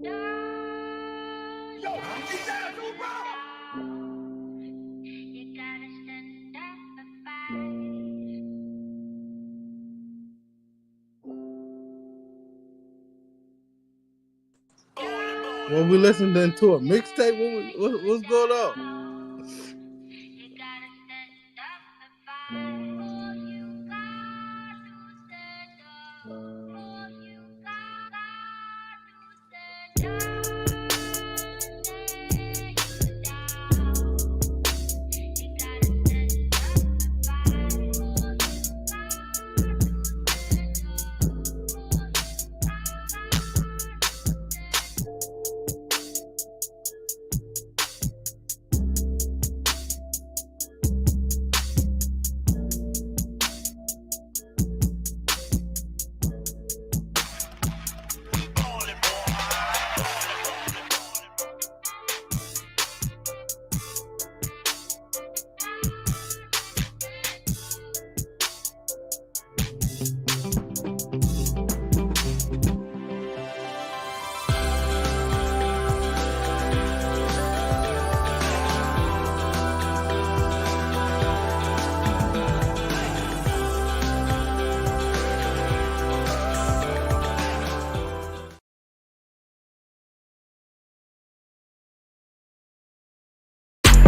When we listened to a mixtape, what's going on?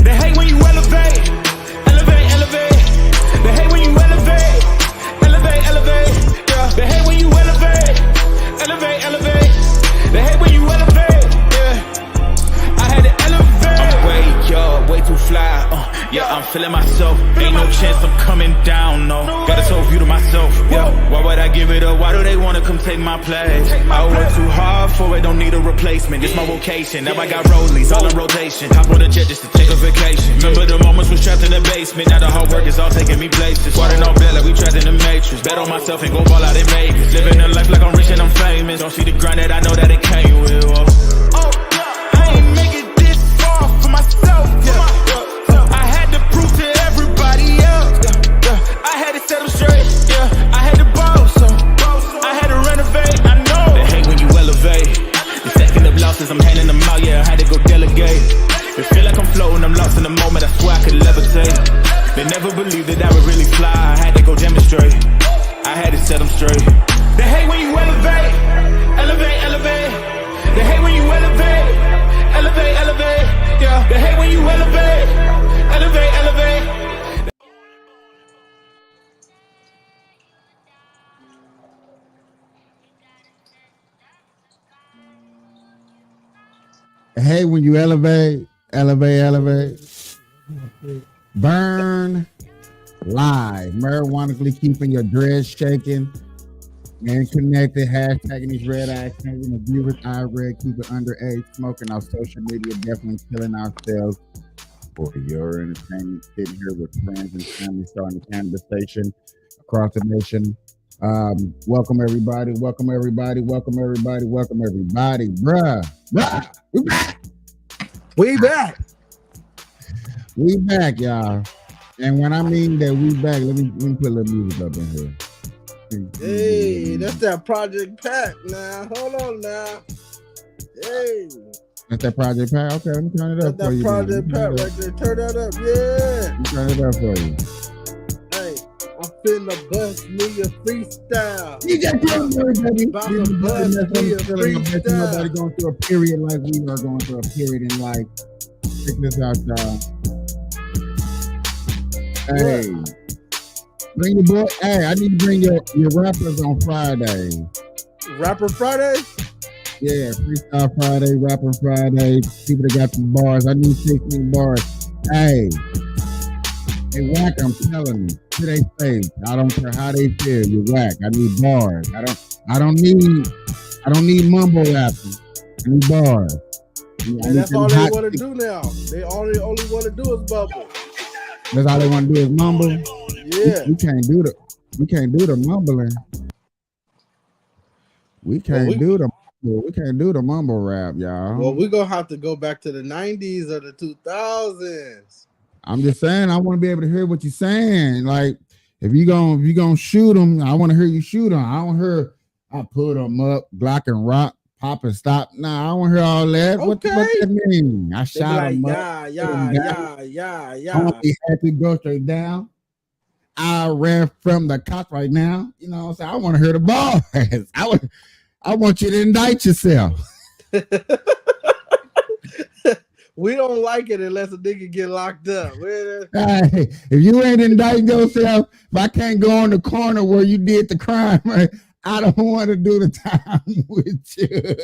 They hate when you elevate, elevate, elevate. They hate when you elevate, elevate, elevate. Yeah. They hate when you elevate, elevate, elevate. They hate when you elevate. Yeah. I had to elevate. I'm way up, way too fly. Yeah, I'm feeling myself. Ain't no chance I'm coming down. No, got a soul view to myself. Yeah. Why would I give it up? Why do they wanna come take my place? I work too hard for it, don't need a replacement. It's my vocation. Now I got rollies all in rotation. Hop on a jet just to take a vacation. Remember the moments was trapped in the basement. Now the hard work is all taking me places. Water on bed like we trapped in the matrix. Bet on myself and go ball out in Vegas. Living a life like I'm rich and I'm famous. Don't see the grind that I know that it came with. Oh, I ain't make it this far for myself. I had to prove to everybody else. I had to set them straight. I had to boss. I had to renovate. I know they hate when you elevate. The second of losses, I'm handing them out. Yeah, I had to go delegate. It feel like I'm floating, I'm lost in the moment. I swear I could levitate. They never believed that I would really fly. I had to go demonstrate. I had to set them straight. They hate when you elevate, elevate, elevate. They hate when you elevate, elevate, elevate. Yeah, they hate when you elevate, elevate, elevate. Hey, when you elevate, elevate, elevate. Burn live. Marijuanically keeping your dreads shaking and connected. Hashtagging these red eyes. Changing the viewers eye red. Keep it underage. Smoking on social media. Definitely killing ourselves for your entertainment. Sitting here with friends and family starting the cannabis station across the nation. Welcome everybody. Welcome everybody. Welcome everybody. Welcome everybody. Bruh. We back. We back. We back, y'all. And when I mean that we back, let me put a little music up in here. Hey, that's that Project Pat now. Hold on now. Hey. That's that Project Pat? Okay, let me turn it up That's for you. That Project Pat right there. Turn that up. Yeah. Let me turn it up for you. Hey, I'm finna bust me a freestyle. You just told me, baby. About to bust me a freestyle. Nobody going through a period like we are going through a period in life. Check this out, y'all. Hey. Bring your boy. Hey, I need to bring your rappers on Friday. Rapper Friday? Yeah, Freestyle Friday, Rapper Friday. People that got some bars. I need 16 bars. Hey, whack, I'm telling you. To their face. I don't care how they feel. You're whack. I need bars. I don't need mumble rapping. I need bars. And that's all they want to do now. They only want to do is bubble. That's all they want to do is mumble. Yeah. We can't do the mumbling. We can't do the mumble rap, y'all. Well, we're gonna have to go back to the 90s or the 2000s. I'm just saying, I want to be able to hear what you're saying. Like, if you gonna shoot them, I want to hear you shoot them. I don't hear I put them up, Glock and rock, Pop and stop. Nah, I don't hear all that. What Okay. that mean? I They be shot like, him up. yeah. He had to go straight down. I ran from the cops right now. You know what I'm saying? I want to hear the bars. I want you to indict yourself. We don't like it unless a nigga get locked up. Hey, if you ain't indicting yourself, if I can't go on the corner where you did the crime, right, I don't want to do the time with you.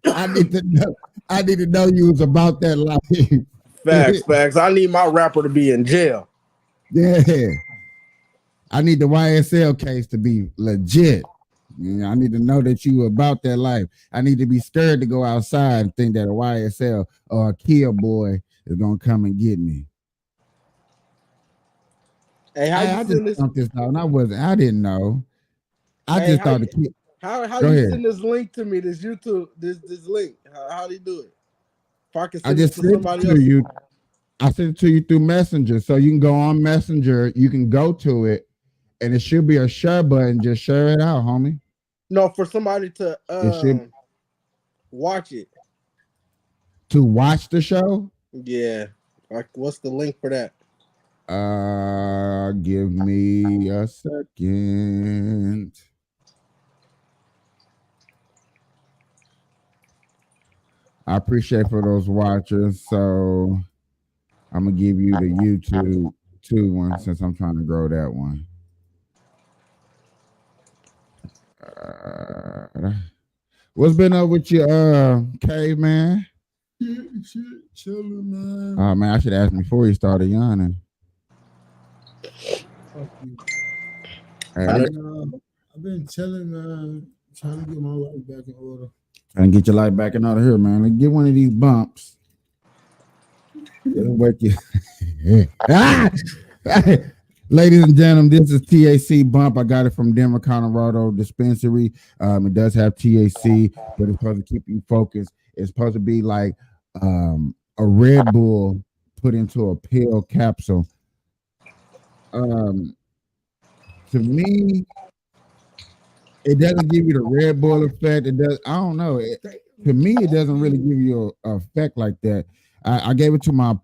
I need to know you was about that life. Facts. I need my rapper to be in jail. Yeah. I need the YSL case to be legit. Yeah, I need to know that you about that life. I need to be scared to go outside and think that a YSL or a Kia boy is gonna come and get me. Hey, I just thought this out, and I didn't know. I just thought the kid. How you send this link to me? This YouTube, this link. How do you do it? If I can send it to somebody else. You. I sent it to you through Messenger, so you can go on Messenger. You can go to it, and it should be a share button. Just share it out, homie. No, for somebody to watch it. To watch the show? Yeah. Like, what's the link for that? Give me a second. I appreciate for those watchers. So I'm gonna give you the YouTube 2 one since I'm trying to grow that one. What's been up with you, caveman? Shit, chilling, man. Oh man, I should ask before you started yawning. Fuck you. Hey, I've been chilling, man. Trying to get my life back in order. Trying to get your life back in order here, man. Let's get one of these bumps. It'll wake you. Ladies and gentlemen, this is THC Bump. I got it from Denver, Colorado dispensary. It does have THC, but it's supposed to keep you focused. It's supposed to be like a Red Bull put into a pill capsule. To me, it doesn't give you the Red Bull effect. It does. I don't know. To me, it doesn't really give you a effect like that. I gave it to my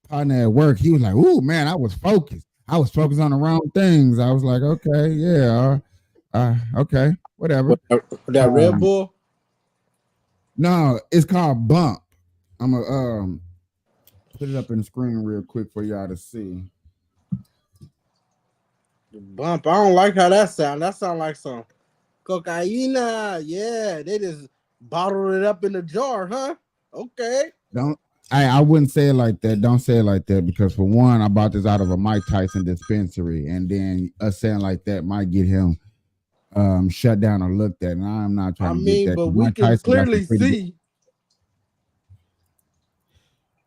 partner at work. He was like, "Ooh, man, I was focused. I was focused on the wrong things." I was like, "Okay, yeah, okay, whatever." That Red Bull? No, it's called Bump. I'm gonna put it up in the screen real quick for y'all to see. Bump. I don't like how that sounds. That sounds like some cocaine. Yeah, they just bottled it up in a jar, huh? Okay. I wouldn't say it like that. Don't say it like that, because for one, I bought this out of a Mike Tyson dispensary, and then us saying like that might get him shut down or looked at. And I'm not trying to get that. But we can clearly see.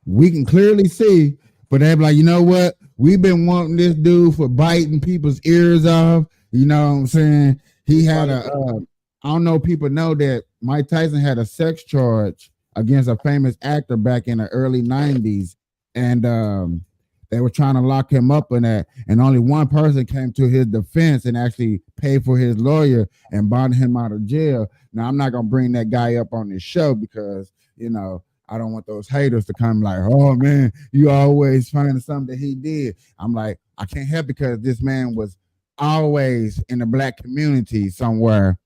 We can clearly see, but they're like, you know what? We've been wanting this dude for biting people's ears off. You know what I'm saying? He had I don't know if people know that Mike Tyson had a sex charge against a famous actor back in the early 90s. And they were trying to lock him up in that. And only one person came to his defense and actually paid for his lawyer and bonded him out of jail. Now, I'm not going to bring that guy up on this show because, you know, I don't want those haters to come like, "Oh man, you always finding something that he did." I'm like, I can't help, because this man was always in the black community somewhere,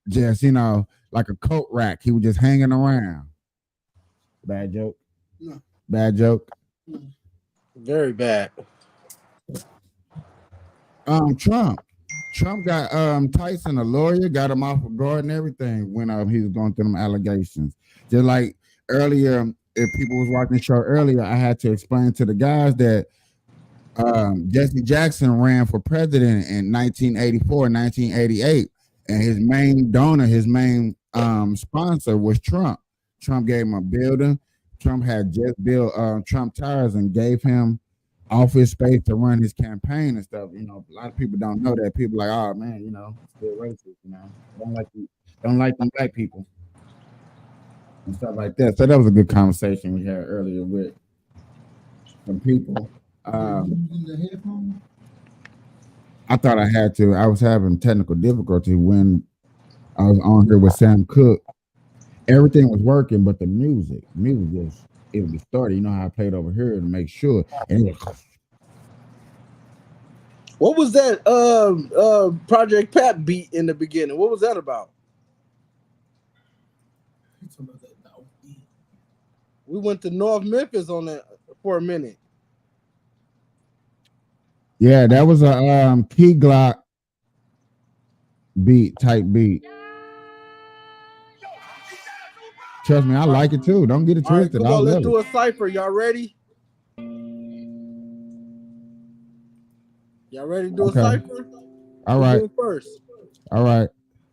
just, you know, like a coat rack. He was just hanging around. Bad joke. No. Bad joke. Very bad. Trump got Tyson a lawyer, got him off of guard and everything when he was going through them allegations. Just like earlier, if people was watching the show earlier, I had to explain to the guys that Jesse Jackson ran for president in 1984, 1988, and his main donor, his main sponsor was Trump. Trump gave him a building. Trump had just built Trump Towers and gave him office space to run his campaign and stuff. You know, a lot of people don't know that. People are like, "Oh man, you know, still racist, you know, don't like them black people and stuff like that." So that was a good conversation we had earlier with some people. I thought I had to. I was having technical difficulty when I was on here with Sam Cooke. Everything was working, but the music just it was distorted. You know how I played over here to make sure. And it was, What was that Project Pat beat in the beginning? What was that about? You talking about that dog beat? We went to North Memphis on that for a minute. yeah, that was a Key Glock type beat. Trust me, I like it too. Don't get it All right, twisted. come I on, let's love do it. a cipher. Y'all ready? Y'all ready to do Okay. a cipher? All Who's right, doing first? all right.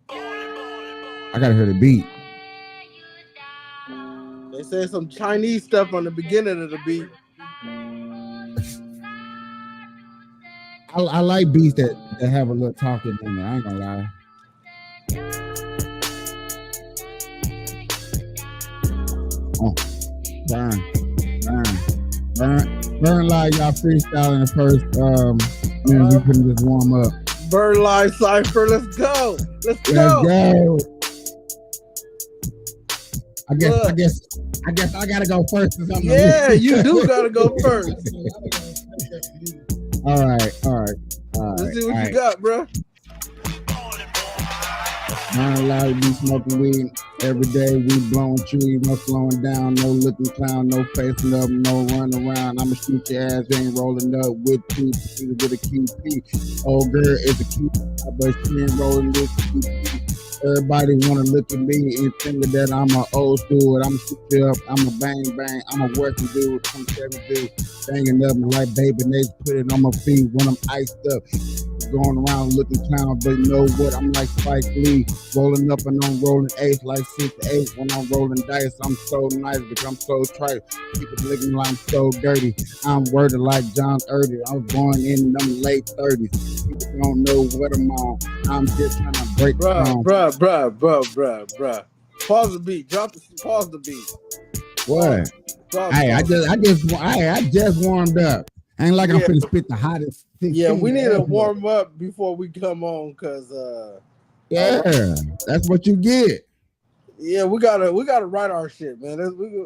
I gotta hear the beat. They said some Chinese stuff on the beginning of the beat. I like beats that have a little talking in there. I ain't gonna lie. Oh, burn like y'all freestyling the first. Man, we couldn't just warm up. Bird Line Cipher, let's go. Let's Let's go. go. I Look. guess I gotta go first. Or something. Yeah, you do gotta go first. All right. Let's see what all you got, bro. Burn loud, we smoking weed every day. We blowing trees, no slowing down, no looking clown, no facing up, no run around. I'ma shoot your ass, ain't rolling up with two with a QP. Old girl is a QP, but she ain't rolling with QP. Everybody wanna look at me and think that I'm an old dude. I'm shoot you up, I'm a bang bang, I'm a working dude, I'm 7 dude, banging up like baby Nates, put it on my feet when I'm iced up. Going around looking clown, but you know what? I'm like Spike Lee, rolling up and I'm rolling ace like 6 to 8. When I'm rolling dice, I'm so nice, but I'm so trite. People looking like I'm so dirty. I'm worded like John 30. I was born in them late 30s. People don't know what I'm on. I'm just trying to break down. Bruh. Pause the beat. Pause the beat. What? Pause, Hey, I pause. just warmed up. Ain't like I'm Yeah. finna spit the hottest. Yeah, we need to ever. warm up before we come on, cause Yeah, that's what you get. yeah, we gotta write our shit, man.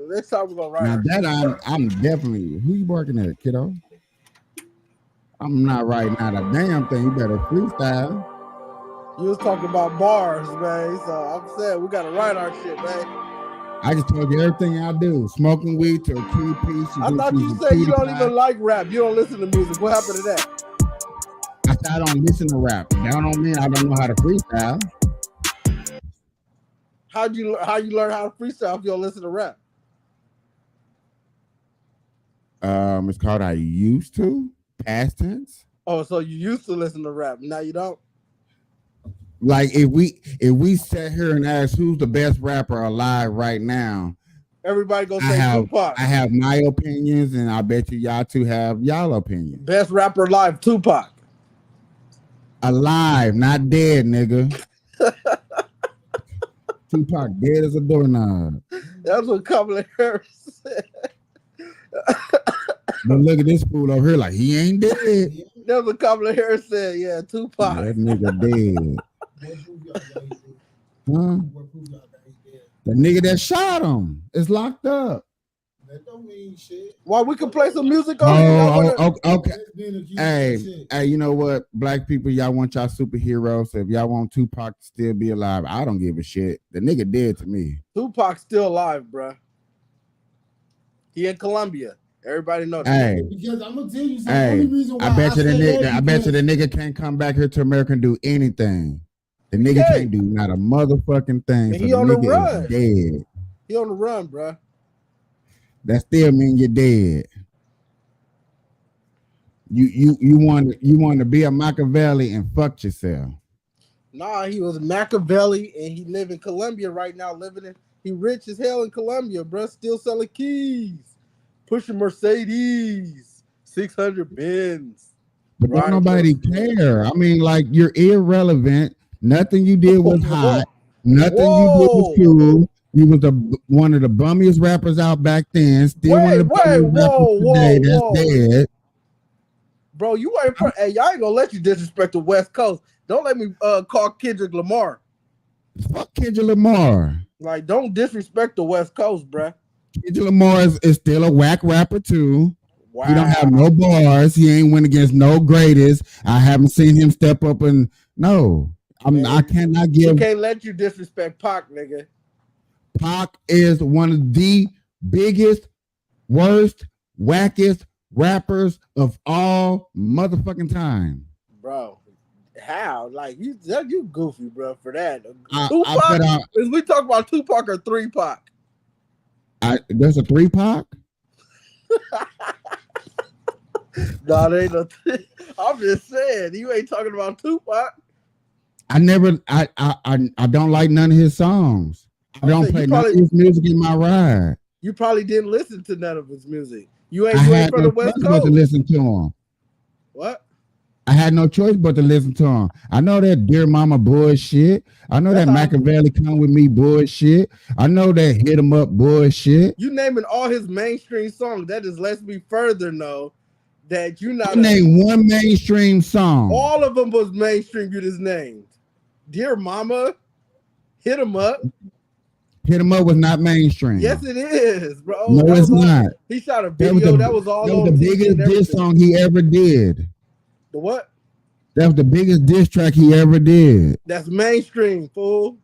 Next time we're gonna write. Now Our that I'm definitely who you working at, kiddo? I'm not writing out a damn thing. You better freestyle. You was talking about bars, man. So I'm saying we gotta write our shit, man. I just told you everything I do. Smoking weed to a key piece. I thought you said you don't even like rap. You don't listen to music. What happened to that? I said I don't listen to rap. That don't mean I don't know how to freestyle. How you learn how to freestyle if you don't listen to rap? It's called I used to. Past tense. Oh, so you used to listen to rap. Now you don't? Like if we sat here and ask who's the best rapper alive right now, Everybody gonna say Tupac. I have my opinions, and I bet you y'all two have y'all opinions. Best rapper alive, Tupac. Alive, not dead, nigga. Tupac dead as a doorknob. That's what Kamala Harris said. But look at this fool over here, like he ain't dead. That's what Kamala Harris said. Yeah, Tupac. That nigga dead. Huh? The nigga that shot him is locked up. That don't mean shit. Well, we can play some music on it. Okay. That's being accused Hey, of shit. hey, you know what? Black people, y'all want y'all superheroes. So if y'all want Tupac to still be alive, I don't give a shit. The nigga dead to me. Tupac's still alive, bruh. He in Colombia. Everybody knows. Hey, Because I'm gonna tell you something. hey, Only reason why I bet you the say nigga, that I bet you because- the nigga can't come back here to America and do anything. The nigga Yeah. can't do not a motherfucking thing. And So he the on the nigga run. is dead. He on the run, bruh. That still mean you're dead. You want to be a Machiavelli and fuck yourself. Nah, he was Machiavelli and he live in Colombia right now. He rich as hell in Colombia, bruh. Still selling keys, pushing Mercedes, 600 Benz. But Right, don't nobody care. I mean, like you're irrelevant. Nothing you did was hot. Nothing you did was cool. You was one of the bummiest rappers out back then. Still one of the bummiest rappers today. That's dead. Bro, you ain't. Hey, y'all ain't gonna let you disrespect the West Coast. Don't let me call Kendrick Lamar. Fuck Kendrick Lamar. Like, don't disrespect the West Coast, bruh. Kendrick Lamar is still a whack rapper too. Wow. He don't have no bars. He ain't win against no greatest. I haven't seen him step up and no. I cannot We give. can't let you disrespect Pac, nigga. Pac is one of the biggest, worst, wackest rappers of all motherfucking time. Bro, how? Like, you goofy, bro, for that. I Tupac? put out. Is we talk about Tupac or 3 Pac? There's a 3 Pac. No, there ain't no. I'm just saying, you ain't talking about Tupac. I don't like none of his songs. I don't play none of his music in my ride. You probably didn't listen to none of his music. You ain't I from had the no West choice but Coast. to listen to him. What? I had no choice but to listen to him. I know that Dear Mama bullshit. I know that Machiavelli Come With Me bullshit. I know that Hit 'Em Up bullshit. You naming all his mainstream songs. That just lets me further know that you not. Name one mainstream song. All of them was mainstream. You just named. Dear Mama, Hit 'Em Up. Hit 'Em Up was not mainstream. Yes, it is, bro. No, it's not. He shot a video that was all on the biggest diss song he ever did. The what? That was the biggest diss track he ever did. That's mainstream, fool.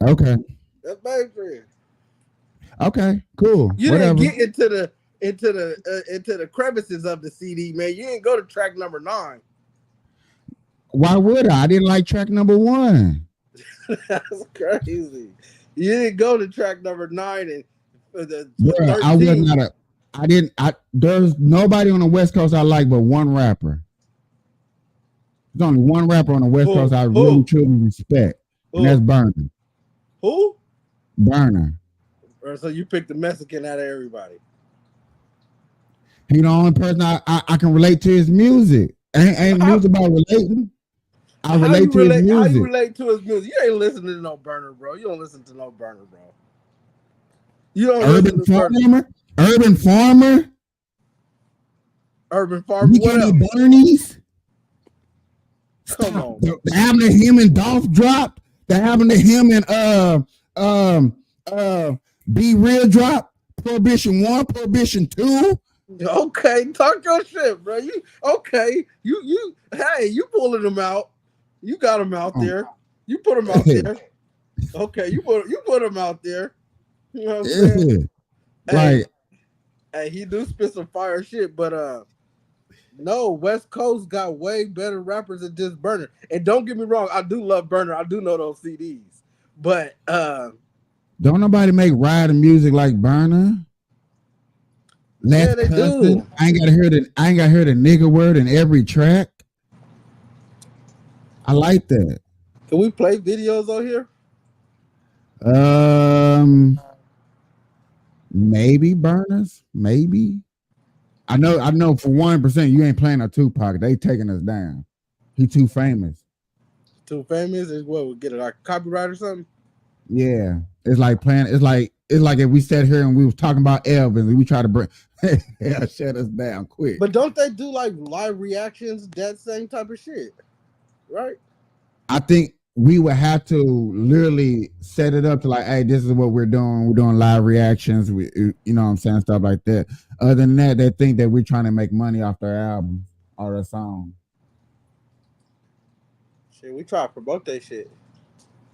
Okay. That's mainstream. Okay. Cool. You Whatever. didn't get into the crevices of the CD, man. You didn't go to track number 9. Why would I? I didn't like track number 1. That's crazy. You didn't go to track number 9 and the Bruh, I was not a. I didn't. There's nobody on the West Coast I like but one rapper. There's only one rapper on the West Coast I really truly respect, and that's Burner. Who? Burner. So you picked the Mexican out of everybody. He the only person I can relate to his music. Ain't music about relating. I relate to his music. How you relate to his music? You ain't listening to no Burner, bro. You don't listen to no Burner, bro. You don't Urban Farmer. Urban Farmer. Urban Farmer. What else? Bernie's. Come on. The album that him and Dolph dropped. The album that him and Be Real dropped. Prohibition 1, Prohibition 2. Okay, talk your shit, bro. You hey, you pulling them out. You got them out there. You put them out there. Okay, you put them out there. You know what I'm saying? Like, he do spit some fire shit, but no, West Coast got way better rappers than just Burner. And don't get me wrong, I do love Burner. I do know those CDs, but don't nobody make riding music like Burner. Yeah, they do. I ain't gotta hear the nigga word in every track. I like that. Can we play videos on here? Maybe Burners. Maybe. I know for 1% you ain't playing a Tupac. They taking us down. He too famous. Too famous is what we get it like copyright or something. Yeah, it's like playing. It's like if we sat here and we was talking about Elvis and we try to bring shut us down quick. But don't they do like live reactions? That same type of shit, right? I think we would have to literally set it up to like, hey, this is what we're doing. We're doing live reactions. We, you know what I'm saying, stuff like that. Other than that, they think that we're trying to make money off their album or their song. Shit, we try to promote that shit.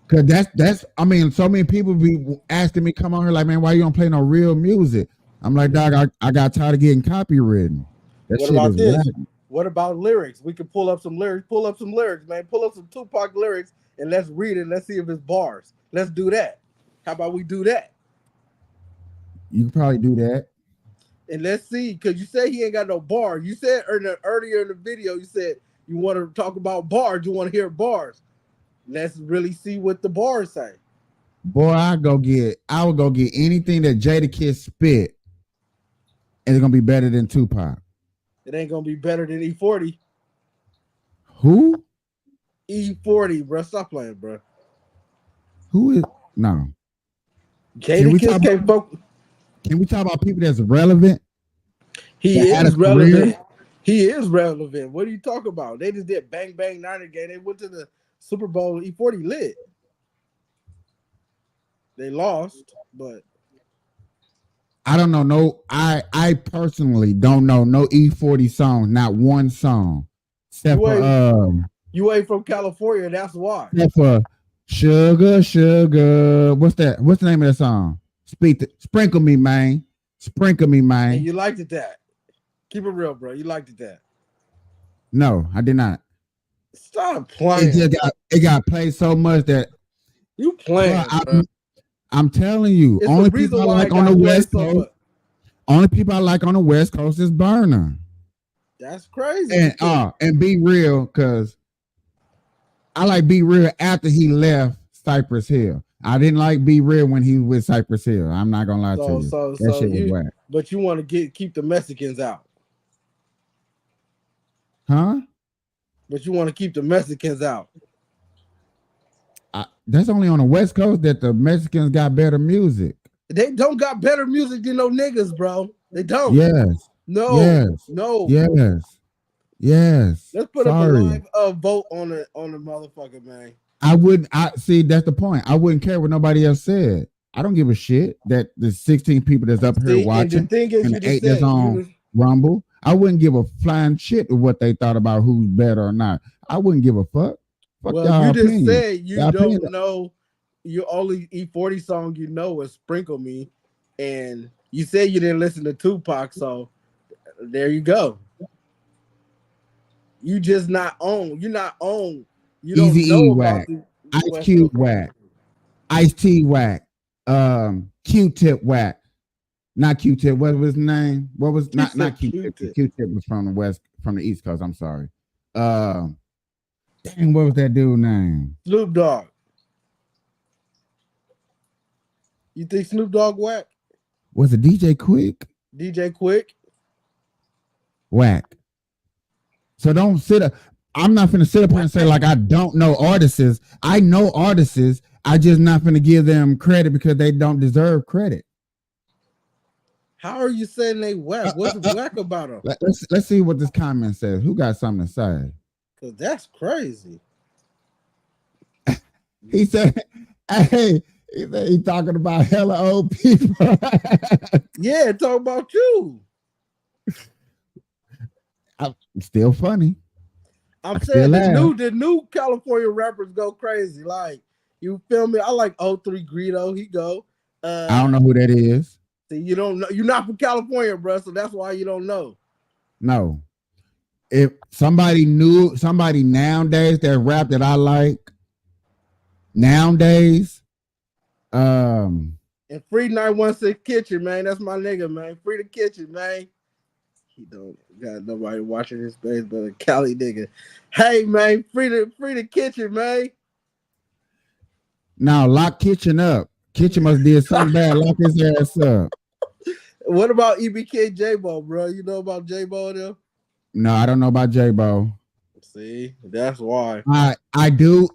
Cause that's I mean, so many people be asking me come on here like, man, why you don't play no real music? I'm like, dog, I got tired of getting copywritten. That What shit about is this? whack. What about lyrics? We can pull up some lyrics, man. Pull up some Tupac lyrics and let's read it. Let's see if it's bars. Let's do that. How about we do that? You can probably do that. And let's see, because you say he ain't got no bars. You said earlier in the video, you said you want to talk about bars. You want to hear bars. Let's really see what the bars say. Boy, I would go get anything that Jadakiss spit, and it's gonna be better than Tupac. It ain't gonna be better than E40. Who? E40, bro. Stop playing, bro. Who is no? Jadakiss can't focus. Can we talk about people that's relevant? He is relevant. He is relevant. What are you talking about? They just did Bang Bang 90 game. They went to the Super Bowl E40 lit. They lost, but I don't know. No, I personally don't know no E40 song, not one song, except you ain't from California. That's why. except for Sugar, Sugar. What's that? What's the name of that song? Sprinkle me, man. Sprinkle me, And man. you liked it that. Keep it real, bro. You liked it that. No, I did not. Stop playing. It got played so much that You playing, bro. I'm telling you, It's only the reason people I why like it on the got played West so Coast. much. Only people I like on the West Coast is Burner That's crazy. and Be Real, because I like Be Real after he left Cypress Hill. I didn't like Be Real when he was with Cypress Hill. I'm not gonna lie to you. That shit was whack. But you want to keep the Mexicans out. Huh? But you want to keep the Mexicans out. That's only on the West Coast that the Mexicans got better music. They don't got better music than no niggas, bro. They don't. Yes. No. Yes. No. Yes. Yes. Let's put up a live vote on the motherfucker, man. I see. That's the point. I wouldn't care what nobody else said. I don't give a shit that the 16 people that's up here watching and the thing is, and you the 8 just that's said, on Rumble. I wouldn't give a flying shit of what they thought about who's better or not. I wouldn't give a fuck. Fuck well, y'all you just opinion. said you Y'all don't opinion. know. Your only E40 song you know is "Sprinkle Me," and you said you didn't listen to Tupac, so there you go. You just not on. You're not on. You don't Easy know E about whack. the Ice West Cube Coast. whack. Ice T whack. Q-Tip whack. Not Q-Tip. What was his name? What was not Q-Tip? Q-Tip. Q-Tip was from the East Coast. I'm sorry. Dang, what was that dude's name? Snoop Dogg. You think Snoop Dogg whack? Was it DJ Quick? DJ Quick? Whack. So don't sit up. I'm not gonna sit up here and say like I don't know artists. I know artists. I just not gonna give them credit because they don't deserve credit. How are you saying they whack? What's whack about them? Let's see what this comment says. Who got something to say? Because that's crazy. He said, "Hey, he talking about hella old people." Yeah, talk about you. I'm still funny. I'm saying the new California rappers go crazy. Like, you feel me? I like 03 Greedo. He go. I don't know who that is. See, you don't know. You're not from California, bro. So that's why you don't know. No. If somebody nowadays that rap that I like nowadays, and Free 916 Kitchen, man. That's my nigga, man. Free the Kitchen, man. He don't got nobody watching his face but a Cali nigga. Hey, man, free the Kitchen, man. Now lock Kitchen up. Kitchen must did something bad. Lock his ass up. What about EBK J-Bo, bro? You know about J-Bo there? No, I don't know about J-Bo. See, that's why. I do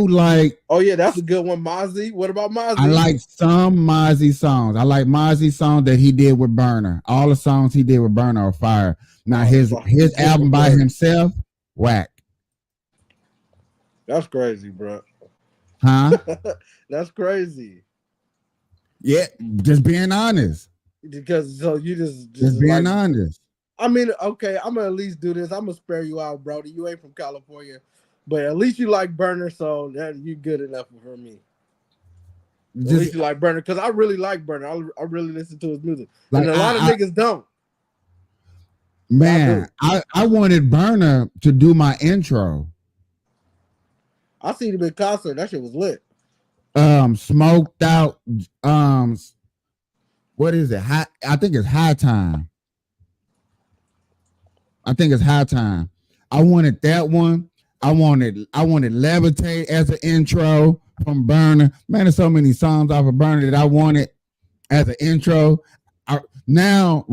like. Oh yeah, that's a good one, Mozzie. What about Mozzie? I like some Mozzie songs. I like Mozzie songs that he did with Burner. All the songs he did with Burner are fire. Now his album by himself, whack. That's crazy, bro. Huh? That's crazy. Yeah, just being honest. Because so you just being honest. I mean, okay, I'm gonna at least do this. I'm gonna spare you out, Brody. You ain't from California, but at least you like Burner, so that you good enough for me. At least you like Burner, because I really like Burner. I really listen to his music, like, and a lot of niggas don't. Man, I wanted Burner to do my intro. I seen him in concert. That shit was lit. Smoked out. What is it? I think it's High Time. I wanted that one. I wanted Levitate as an intro from Burner. Man, there's so many songs off of Burner that I wanted as an intro. Right now,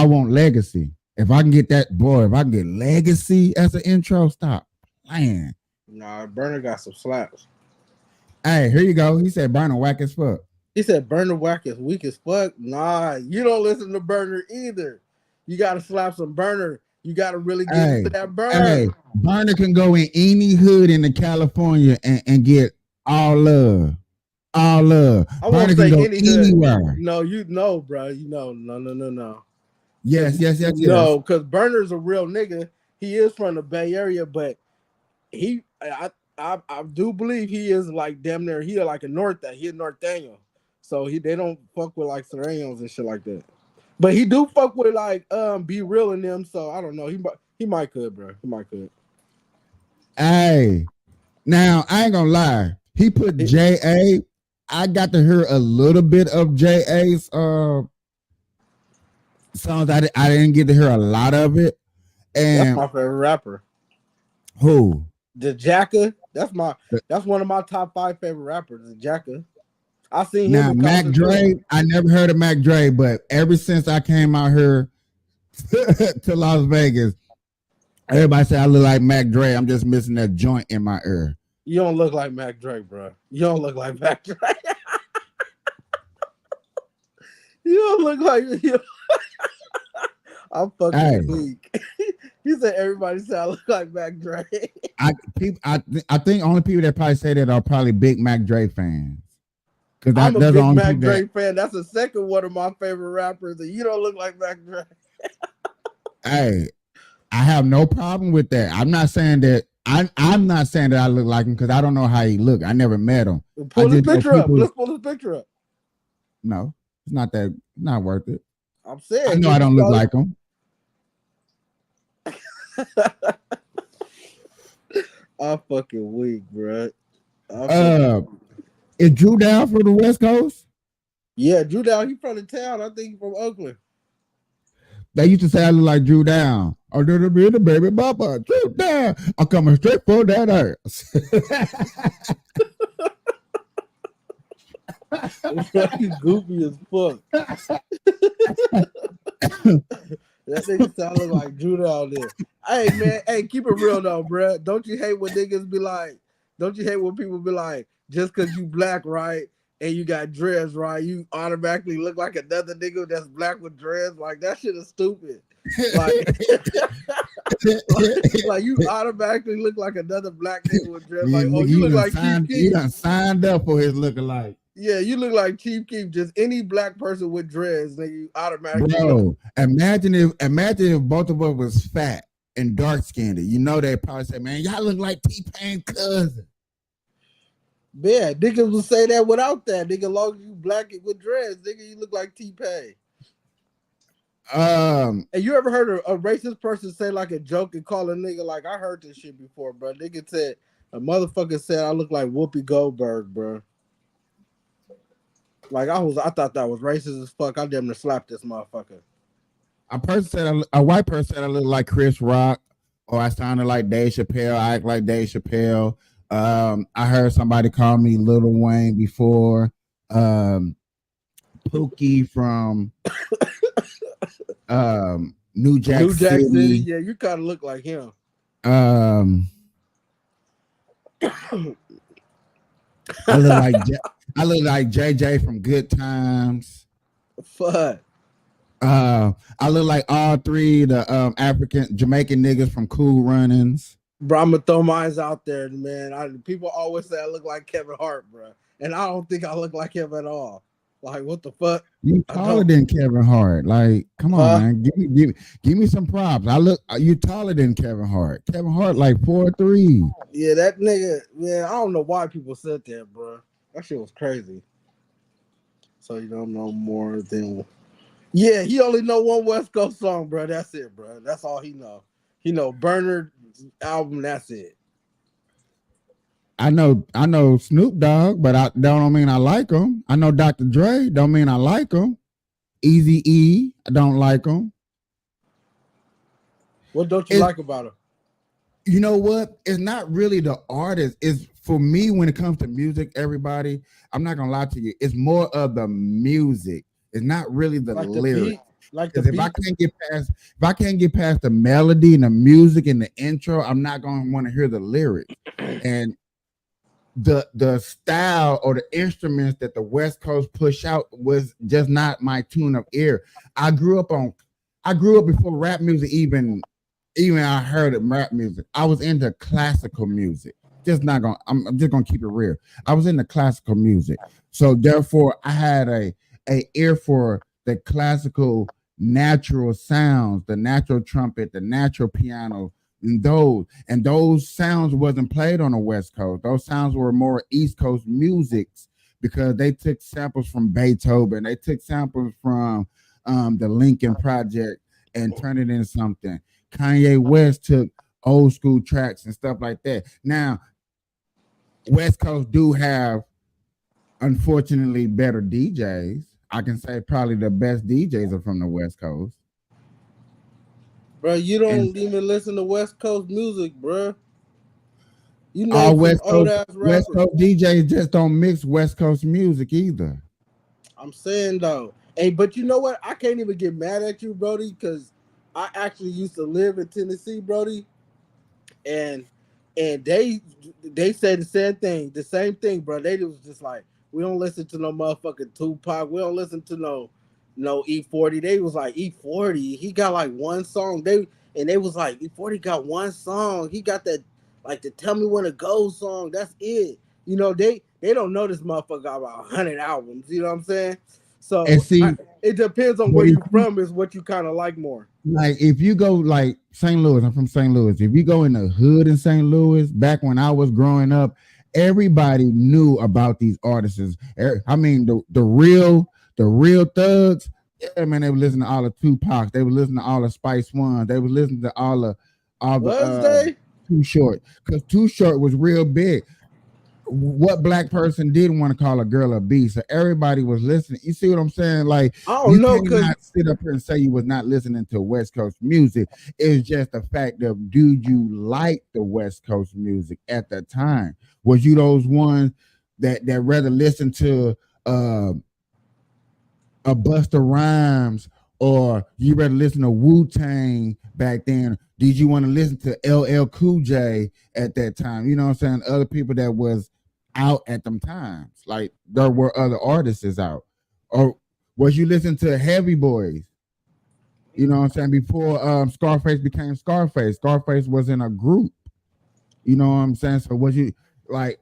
I want Legacy. If I can get Legacy as an intro, stop playing. Nah, Burner got some slaps. Hey, here you go. He said Burner whack as fuck. He said Burner whack is weak as fuck. Nah, you don't listen to Burner either. You gotta slap some Burner. You gotta really get Hey, into that burn. hey, Burner can go in any hood in the California and get all love. All love. I won't Burner can say go any hood. anywhere. No, you know, bro. You know, no. Yes. No, because Burner's a real nigga. He is from the Bay Area, but I do believe he is like damn near he like a he a Norteño. So they don't fuck with like Serenos and shit like that. But he do fuck with like Be Real in them. So I don't know. He might could, bro. He might could. Hey, now I ain't gonna lie. He put J.A. I got to hear a little bit of J.A.'s songs. I didn't get to hear a lot of it. And That's my favorite rapper. who? The Jacka. That's one of my top 5 favorite rappers. The Jacka. I seen him. Now Mac Dre. I never heard of Mac Dre, but ever since I came out here to Las Vegas, everybody say I look like Mac Dre. I'm just missing that joint in my ear. You don't look like Mac Dre, bro. You don't look like Mac Dre. You don't look like you. I'm fucking weak. He said everybody said I look like Mac Dre. I think only people that probably say that are probably big Mac Dre fans. I'm a big Mac Dre fan. That's the second one of my favorite rappers, and you don't look like Mac Dre. Hey, I have no problem with that. I'm not saying that. I'm not saying that I look like him because I don't know how he look. I never met him. Pull his picture up. Let's pull his picture up. No, it's not that. Not worth it. I'm saying. I know I don't look like him. I'm fucking weak, bro. Is Drew down for the West Coast? Yeah, Drew down. He from the town. I think he's from Oakland. They used to say I look like Drew Down. Oh, the baby Papa, Drew Down. I'm coming straight for that ass. He's goofy as fuck. That nigga sound like Drew down there. Hey man, keep it real though, bro. Don't you hate when niggas be like? Don't you hate when people be like, just because you black, right, and you got dreads, right, you automatically look like another nigga that's black with dreads? Like that shit is stupid. Like you automatically look like another black nigga with dreads. Like, oh, you look like Chief Keef. You done signed up for his lookalike. Yeah, you look like Chief Keef. Just any black person with dreads, nigga, you automatically. Bro, imagine if both of us was fat and dark skinned. You know they probably say, man, y'all look like T-Pain cousin. Yeah, niggas will say that without that. Nigga, long as you black with dreads, nigga, you look like T-Pain. And you ever heard a racist person say like a joke and call a nigga like, I heard this shit before, bro. Nigga said, a motherfucker said I look like Whoopi Goldberg, bro. Like I thought that was racist as fuck. I damn near slapped this motherfucker. A white person said I look like Chris Rock, or I sounded like Dave Chappelle. I act like Dave Chappelle. I heard somebody call me Lil Wayne before. Pookie from New Jack City. Yeah, you kind of look like him. I look like JJ from Good Times. Fuck. I look like all three the Jamaican niggas from Cool Runnings. Bro, I'm gonna throw mine out there, man. People always say I look like Kevin Hart, bro, and I don't think I look like him at all. Like, what the fuck? You taller than Kevin Hart. Like, come on, man. Give me some props. You taller than Kevin Hart. Kevin Hart like 4'3". Yeah, that nigga. Man, I don't know why people said that, bro. That shit was crazy. So you don't know more than. Yeah, he only know one West Coast song, bro. That's it, bro. That's all he know. He know Burner album. That's it. I know Snoop Dogg, but I don't mean I like him. I know Dr. Dre, don't mean I like him. Eazy-E, I don't like him. What don't you like about him? You know what? It's not really the artist. It's for me when it comes to music, everybody, I'm not gonna lie to you. It's more of the music. It's not really the lyrics. If I can't get past the melody and the music and the intro, I'm not gonna want to hear the lyrics. And the style or the instruments that the West Coast push out was just not my tune of ear. I grew up before rap music even even I heard it rap music. I was into classical music. I'm just gonna keep it real. I was into classical music. So therefore I had a ear for the classical natural sounds, the natural trumpet, the natural piano, and those sounds wasn't played on the West Coast. Those sounds were more East Coast musics because they took samples from Beethoven, they took samples from the Lincoln Project and turned it into something. Kanye West took old school tracks and stuff like that. Now, West Coast do have, unfortunately, better DJs. I can say probably the best DJs are from the West Coast. Bro, you And don't even listen to West Coast music, bro. You all name some old ass West rappers. Coast DJs just don't mix West Coast music either. I'm saying though. Hey, but you know what? I can't even get mad at you, Brody, because I actually used to live in Tennessee, Brody, and they said the same thing, bro. They was just like, we don't listen to no motherfucking Tupac. We don't listen to no E40. They was like E40. He got like one song. They was like E40 got one song. He got that like the Tell Me When to Go song. That's it. You know they don't know this motherfucker got about 100 albums. You know what I'm saying? And So see, it depends on but where if you from is what you kind of like more. like if you go like St. Louis, I'm from St. Louis. If you go in the hood in St. Louis, back when I was growing up, everybody knew about these artists. I mean, the real thugs. Yeah, man, they would listen to all the Tupacs. They would listen to all the Spice Ones. They would listen to all the Was they? Too Short, because Too Short was real big. What black person didn't want to call a girl a B? So everybody was listening. You see what I'm saying? Like I you don't know, cause cannot sit up here and say you was not listening to West Coast music. It's just the fact of do you like the West Coast music at that time? Was you those ones that rather listen to uh, a Busta Rhymes, or you rather listen to Wu Tang back then? Did you want to listen to LL Cool J at that time? You know what I'm saying? Other people that was out at them times. Like there were other artists out. Or was you listening to Heavy Boys? You know what I'm saying? Before Scarface became Scarface. Scarface was in a group. You know what I'm saying? So was you like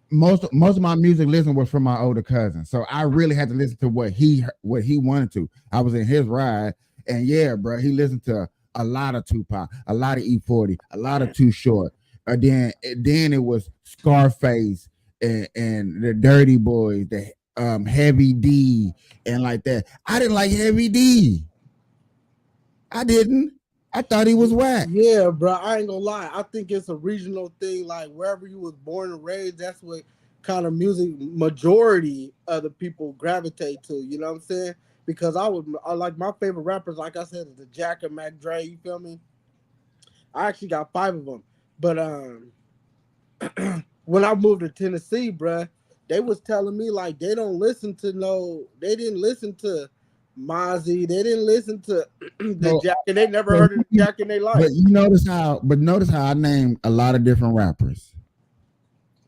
most of my music listening was from my older cousin. So I really had to listen to what he wanted to. I was in his ride, and yeah, bro, he listened to a lot of Tupac, a lot of E40, a lot of Too Short. Then it was Scarface and the Dirty Boys, the Heavy D, and like that. I didn't like Heavy D. I didn't. I thought he was whack. yeah, bro. I ain't gonna lie. I think it's a regional thing. Like wherever you was born and raised, that's what kind of music majority of the people gravitate to. You know what I'm saying? Because I like my favorite rappers. Like I said, is the Jack and Mac Dre. You feel me? I actually got five of them. But when I moved to Tennessee, bruh, they was telling me like they didn't listen to Mozzie, they didn't listen to the So, Jack, and they never but heard of the Jack in their life. notice how I named a lot of different rappers.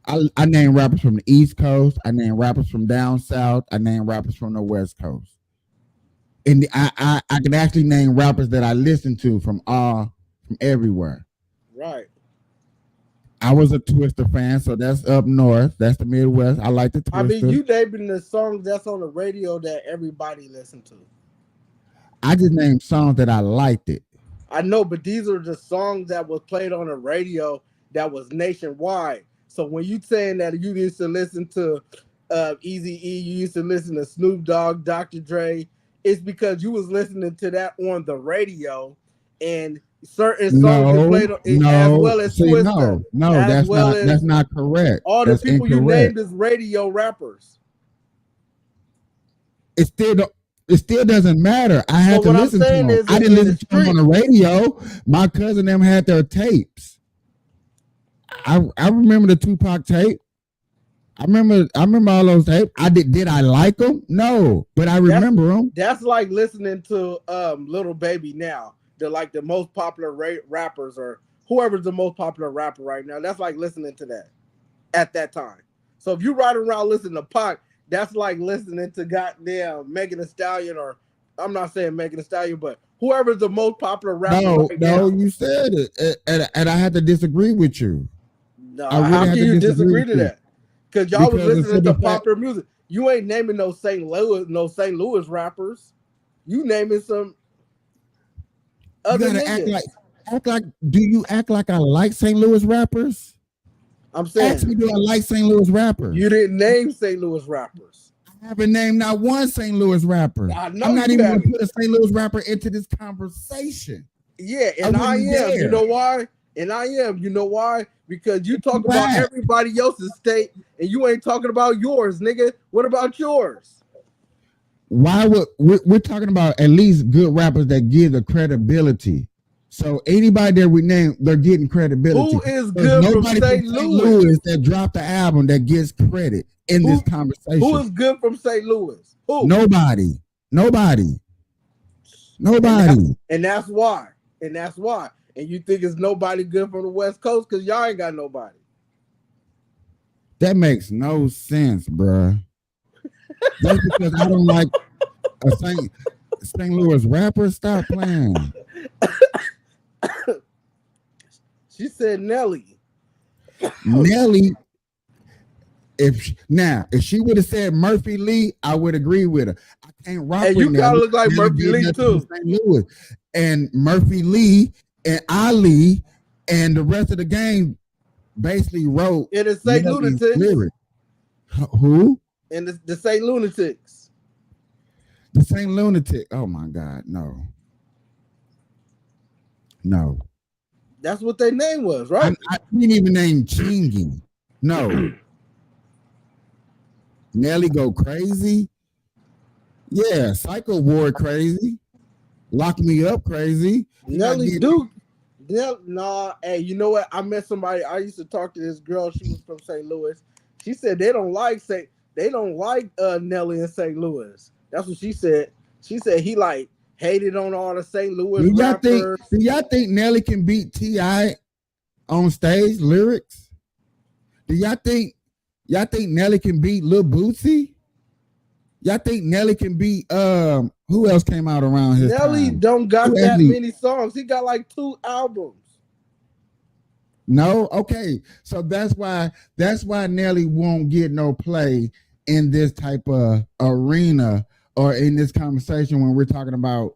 I name rappers from the East Coast. I name rappers from down south. I name rappers from the West Coast. And I can actually name rappers that I listen to from everywhere. Right. I was a Twister fan, so that's up north. That's the Midwest. I like the I mean, Twister. you naming the songs that's on the radio that everybody listen to. I just named songs that I liked it. I know, but these are the songs that was played on the radio that was nationwide. So when you saying that you used to listen to Easy E, you used to listen to Snoop Dogg, Dr. Dre, it's because you was listening to that on the radio, and certain songs that No, played on it, as no. well as See, Twister, no, as that's well not as correct. all the That's people you incorrect. named as radio rappers. It still don't, it still doesn't matter. I had But to what I'm listen to saying them. is I didn't in the listen to them on street, the radio. My cousin them had their tapes. I remember the Tupac tape. I remember all those tapes. Did I like them? No, but I that's remember them. that's like listening to Little Baby now. They're like the most popular rappers, or whoever's the most popular rapper right now. That's like listening to that at that time. So if you ride around listening to Pac, that's like listening to goddamn Megan Thee Stallion, or I'm not saying Megan Thee Stallion, but whoever's the most popular rapper No, right now. you said it, and I had to disagree with you. No, I really how had can to you disagree disagree with to you. that? Because y'all was Because the listening to simple fact- popular music. You ain't naming no St. Louis rappers. You naming some You other gotta niggas. act like. Do you act like I like St. Louis rappers? I'm Ask saying me, do I like St. Louis rappers? you didn't name St. Louis rappers. I haven't named not one St. Louis rapper. I know I'm not you even going to haven't. put a St. Louis rapper into this conversation. Yeah, and I wouldn't am. You dare. know why? And I am. You know why? Because you talk about Why? everybody else's state and you ain't talking about yours, nigga. What about yours? Why would we're talking about at least good rappers that give the credibility? So anybody that we name, they're getting credibility. Who is There's good from nobody St. Louis? that dropped the album that gets credit in this conversation. Who is good from St. Louis? Who? Nobody. And that's why. And you think it's nobody good from the West Coast because y'all ain't got nobody. That makes no sense, bruh. Just because I don't like a St. Louis rapper, stop playing. She said Nelly. Nelly, if she would have said Murphy Lee, I would agree with her. I can't rock And with you Nelly. kind of look like Nelly Murphy did Lee nothing too. to St. Louis. And Murphy Lee and Ali and the rest of the game basically wrote And the St. Nelly's Lunatics. lyrics. Who? And the St. Lunatics. The St. Lunatic. Oh my God, no. That's what their name was, right? I didn't even name Chingy. No. Nelly go crazy. Yeah, Psycho Ward crazy. Lock Me Up crazy. Nelly Duke. Nah, hey, you know what? I met somebody. I used to talk to this girl. She was from St. Louis. She said they don't like Nelly in St. Louis. That's what she said. She said he like hated on all the St. Louis rappers. Do y'all think Nelly can beat T.I. on stage lyrics? Do y'all think Nelly can beat Lil Bootsy? Y'all think Nelly can beat who else came out around his Nelly time? don't got that many songs. He got like 2 albums. No, okay. So that's why Nelly won't get no play in this type of arena or in this conversation when we're talking about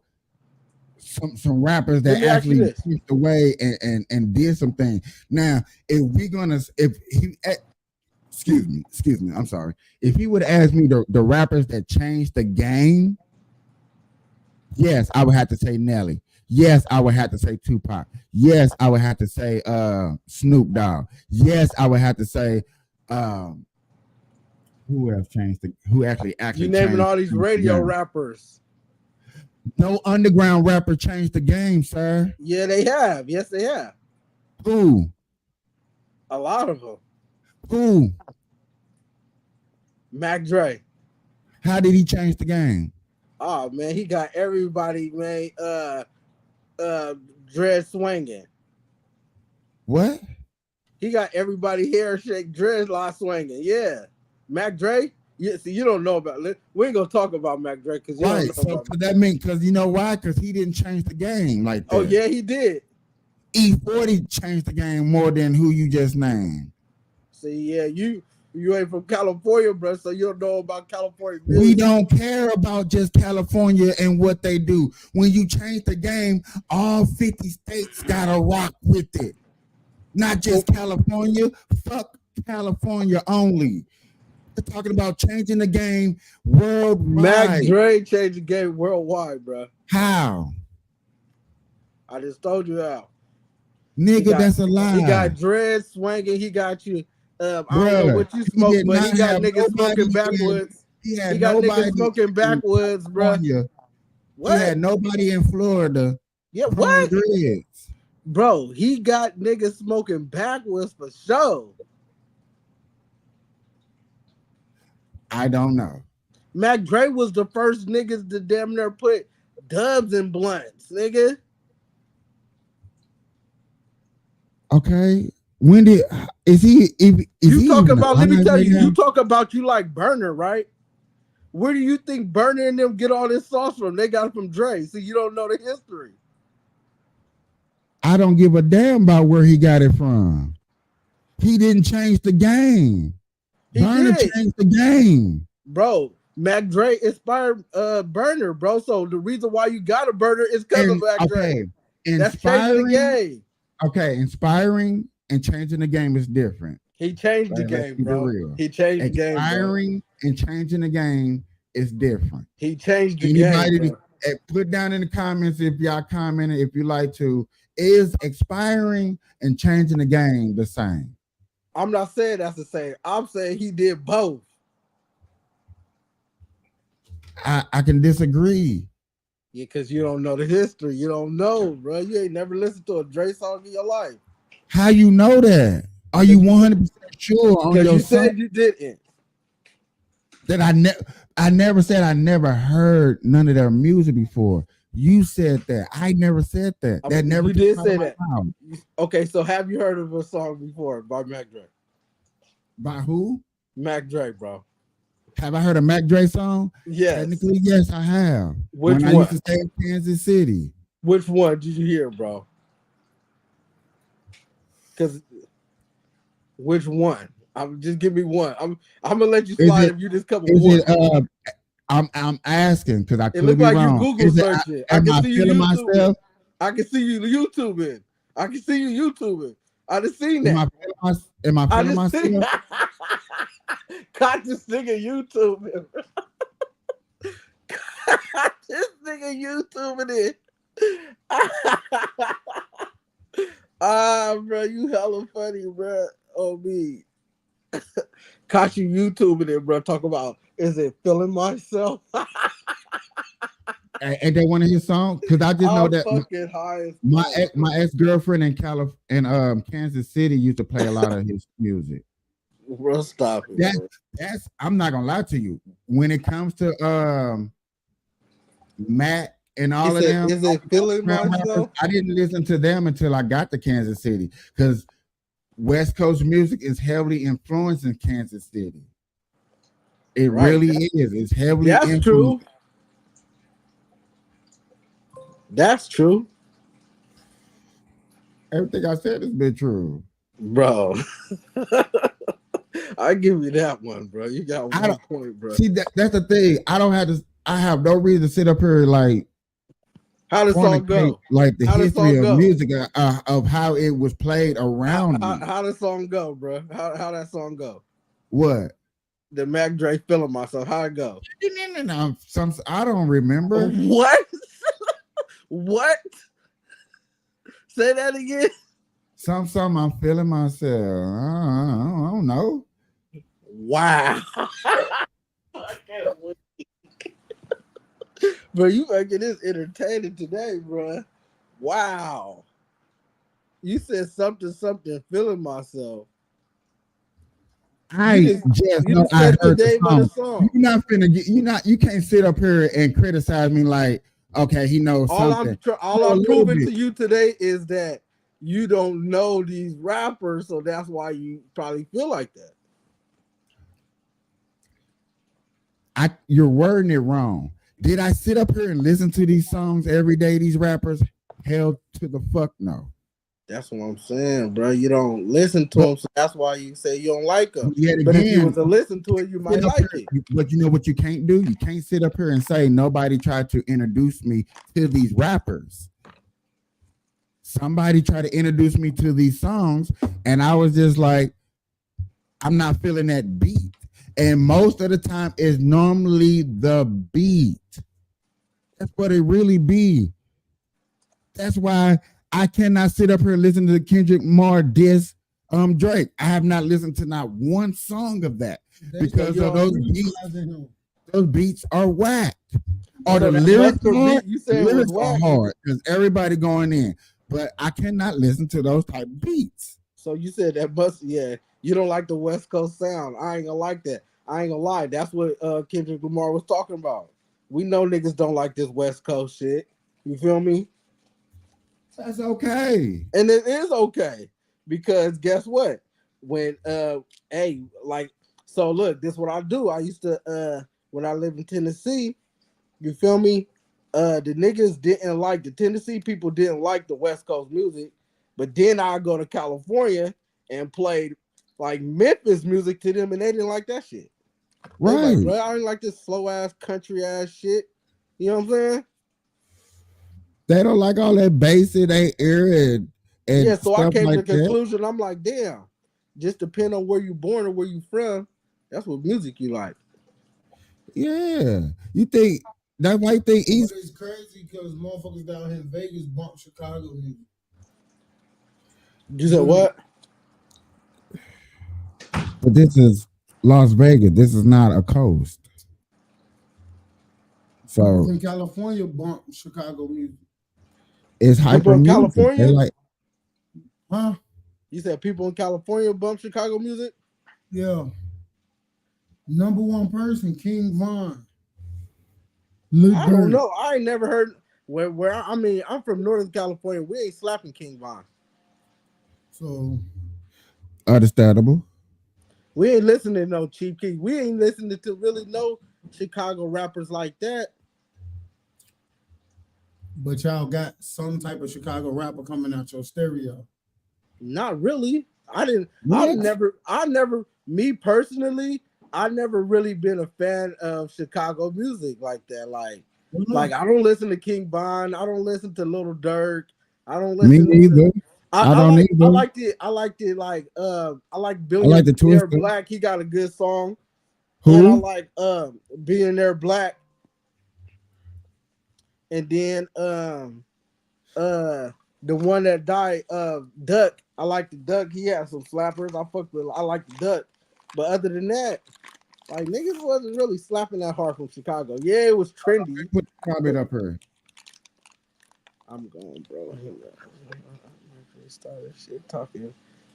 some rappers that actually pushed away and did some things. Now, excuse me, I'm sorry. If he would have asked me the rappers that changed the game, yes, I would have to say Nelly. Yes, I would have to say Tupac. Yes, I would have to say Snoop Dogg. Yes, I would have to say who else changed who actually You naming all these radio rappers. No underground rapper changed the game, sir. Yeah, they have. Yes, they have. Who? A lot of them. Who? Mac Dre. How did he change the game? Oh man, he got everybody, man. Dread swinging. What? He got everybody hair shake, dreadlock swinging. Yeah, Mac Dre. Yeah, see, you don't know about it. We ain't gonna talk about Mac Dre because you right. don't know So about that means because you know why? Because he didn't change the game like that. Oh yeah, he did. E40 changed the game more than who you just named. See, yeah, you ain't from California, bro, so you don't know about California music. We don't care about just California and what they do. When you change the game, all 50 states gotta rock with it. Not just California. Fuck California only. We're talking about changing the game worldwide. Mac Dre changed the game worldwide, bro. How? I just told you how. Nigga, that's a lie. He got dread swinging. He got you. I don't know what you smoke, but he got niggas smoking backwoods. He got niggas smoking backwoods, bro. What? He had nobody in Florida. Yeah, what? Bro, he got niggas smoking backwoods for sure. I don't know. Mac Dre was the first niggas to damn near put dubs in blunts, nigga. Okay. When did is he? Is you he talk about? Let me tell you. Right you talk about you like Burner, right? Where do you think Burner and them get all this sauce from? They got it from Dre. So you don't know the history. I don't give a damn about where he got it from. He didn't change the game. Burner changed the game. Bro, Mac Dre inspired Burner, bro. So the reason why you got a Burner is because of Mac Dre. That's changing the game. Okay, inspiring and changing the game is different. He changed the game, bro. He changed the game. Inspiring and changing the game is different. He changed the game. Put down in the comments if y'all commented, if you like to, is expiring and changing the game the same? I'm not saying that's the same. I'm saying he did both. I can disagree. Yeah, because you don't know the history. You don't know, bro. You ain't never listened to a Dre song in your life. How you know that? Are you 100% sure on your you said you didn't. That I never said I never heard none of their music before. You said that. I never said that. That never. You did say that. Okay, so have you heard of a song before by Mac Dre? By who? Mac Dre, bro. Have I heard a Mac Dre song? Yes. Technically, yes, I have. Which one? I used to stay in Kansas City. Which one did you hear, bro? Because which one? Just give me one. I'm gonna let you slide if you just come with one. I'm asking because I could be like wrong. You Google search it. I can see you feeling myself. I can see you YouTubing. I can see you YouTubing. I just seen that. Am I feeling myself? Caught this nigga YouTubing. Caught this nigga YouTubing it. Bro, you hella funny, bro. Oh, me. Caught you YouTubing it, bro. Talk about, is it feeling myself? Ain't that one of his songs? Because I just know that my ex-girlfriend in Kansas City used to play a lot of his music. Bro, stop it. That's I'm not gonna lie to you. When it comes to Matt and all of them, is it feeling myself? I didn't listen to them until I got to Kansas City because West Coast music is heavily influenced in Kansas City. It really is. It's heavily influenced. True. That's true. Everything I said has been true. Bro. I give you that one, bro. You got 1 point, bro. See, that's the thing. I have no reason to sit up here like how does song go? Like the history of music of how it was played around me. How does song go, bro? How that song go? What? The Mac Dre feeling myself. How it go? No, I don't remember. What? What? Say that again. Some I'm feeling myself. I don't know. Wow. Bro, you making this entertaining today, bro. Wow. You said something, feeling myself. I just know I heard the song. You can't sit up here and criticize me like, okay, he knows something. All I'm proving to you today is that you don't know these rappers, so that's why you probably feel like that. You're wording it wrong. Did I sit up here and listen to these songs every day, these rappers? Hell to the fuck no. That's what I'm saying, bro. You don't listen to them, so that's why you say you don't like them. But if you was to listen to it, you might like it. But you know what you can't do? You can't sit up here and say nobody tried to introduce me to these rappers. Somebody tried to introduce me to these songs, and I was just like, I'm not feeling that beat. And most of the time, it's normally the beat. That's what it really be. That's why I cannot sit up here and listen to Kendrick Lamar diss Drake. I have not listened to not one song of that because of those beats. Those beats are whack. Or the lyrics are hard because everybody going in. But I cannot listen to those type of beats. So you said that you don't like the West Coast sound. I ain't gonna like that. I ain't gonna lie. That's what Kendrick Lamar was talking about. We know niggas don't like this West Coast shit. You feel me? That's okay. And it is okay. Because guess what? When so look, this is what I do. I used to when I lived in Tennessee. You feel me? The niggas didn't like the Tennessee people didn't like the West Coast music, but then I go to California and played like Memphis music to them, and they didn't like that shit. They Right. like, bro, I didn't like this slow ass country ass shit. You know what I'm saying? They don't like all that bass in their ear and Yeah, so I stuff came to like the that. conclusion. I'm like, damn, just depending on where you born or where you from, that's what music you like. Yeah. You think that's why you think But East it's crazy because motherfuckers down here in Vegas bump Chicago music. You said what? but this is Las Vegas. This is not a coast. So In California bump Chicago music. it's People hyper in music. California? They like Huh? You said people in California bump Chicago music? Yeah. Number one person, King Von. Lil I don't Durk. know. I ain't never heard I mean, I'm from Northern California. We ain't slapping King Von. So understandable. We ain't listening to no Chief Keef. We ain't listening to really no Chicago rappers like that. but y'all got some type of Chicago rapper coming out your stereo. Not really. I didn't. What? I never. Me personally, I never really been a fan of Chicago music like that. Like I don't listen to King Von. I don't listen to Little Durk. I don't Me listen. neither. I don't I either. liked it. I liked it. Like I like I like the Billionaire Twister. Black. He got a good song. Who? And I like Billionaire Black. And then the one that died, Duck. I like the Duck. He had some slappers. I like the Duck. But other than that, like niggas wasn't really slapping that hard from Chicago. Yeah, it was trendy. Put the comment up here. I'm going, bro. Started shit talking.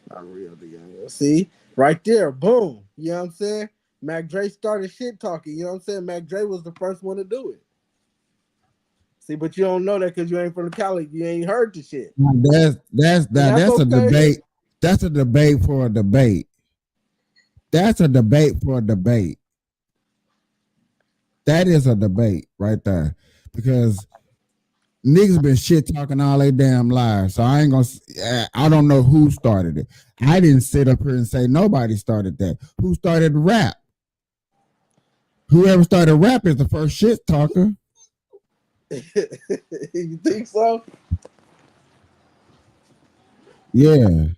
Not real the young. See? Right there. Boom. You know what I'm saying? Mac Dre started shit talking. You know what I'm saying? Mac Dre was the first one to do it. See, but you don't know that because you ain't from the Cali. You ain't heard the shit. That's a okay. debate. That's a debate for a debate. That's a debate for a debate. That is a debate right there. Because niggas been shit talking all they damn lives. So I don't know who started it. I didn't sit up here and say nobody started that. Who started rap? Whoever started rap is the first shit talker. You think so? Yeah.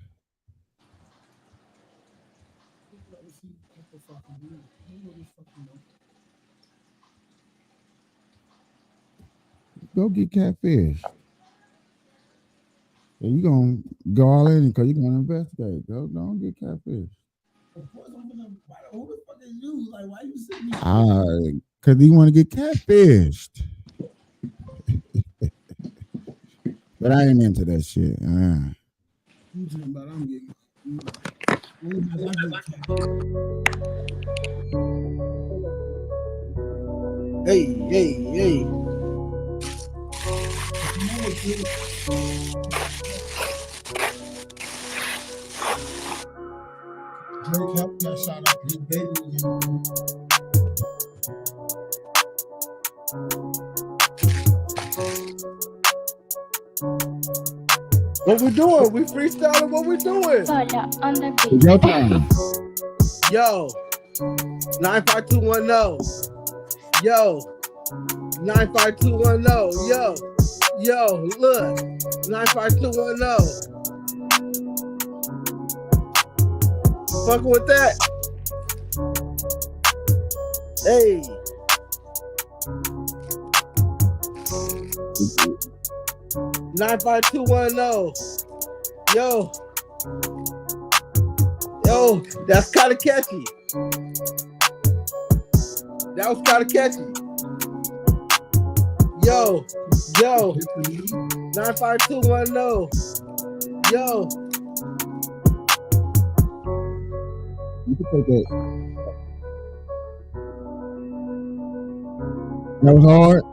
Go get catfish. So you gonna go all in because you're gonna investigate. Don't get catfish. Who the fuck is you? Like, why you sitting here? Because you want to get catfished. But I ain't into that shit. You talking about I'm getting. Hey. Drake helped that shot up his baby. What we doing? We freestyling. What we doing? On the It's beat. your time. Yo, 95210. Yo, 95210. Yo, look, 95210. Fucking with that. Hey. Nine 95210. Yo, that's kind of catchy. That was kind of catchy. Yo, 95210. Yo. You can take that. That was hard.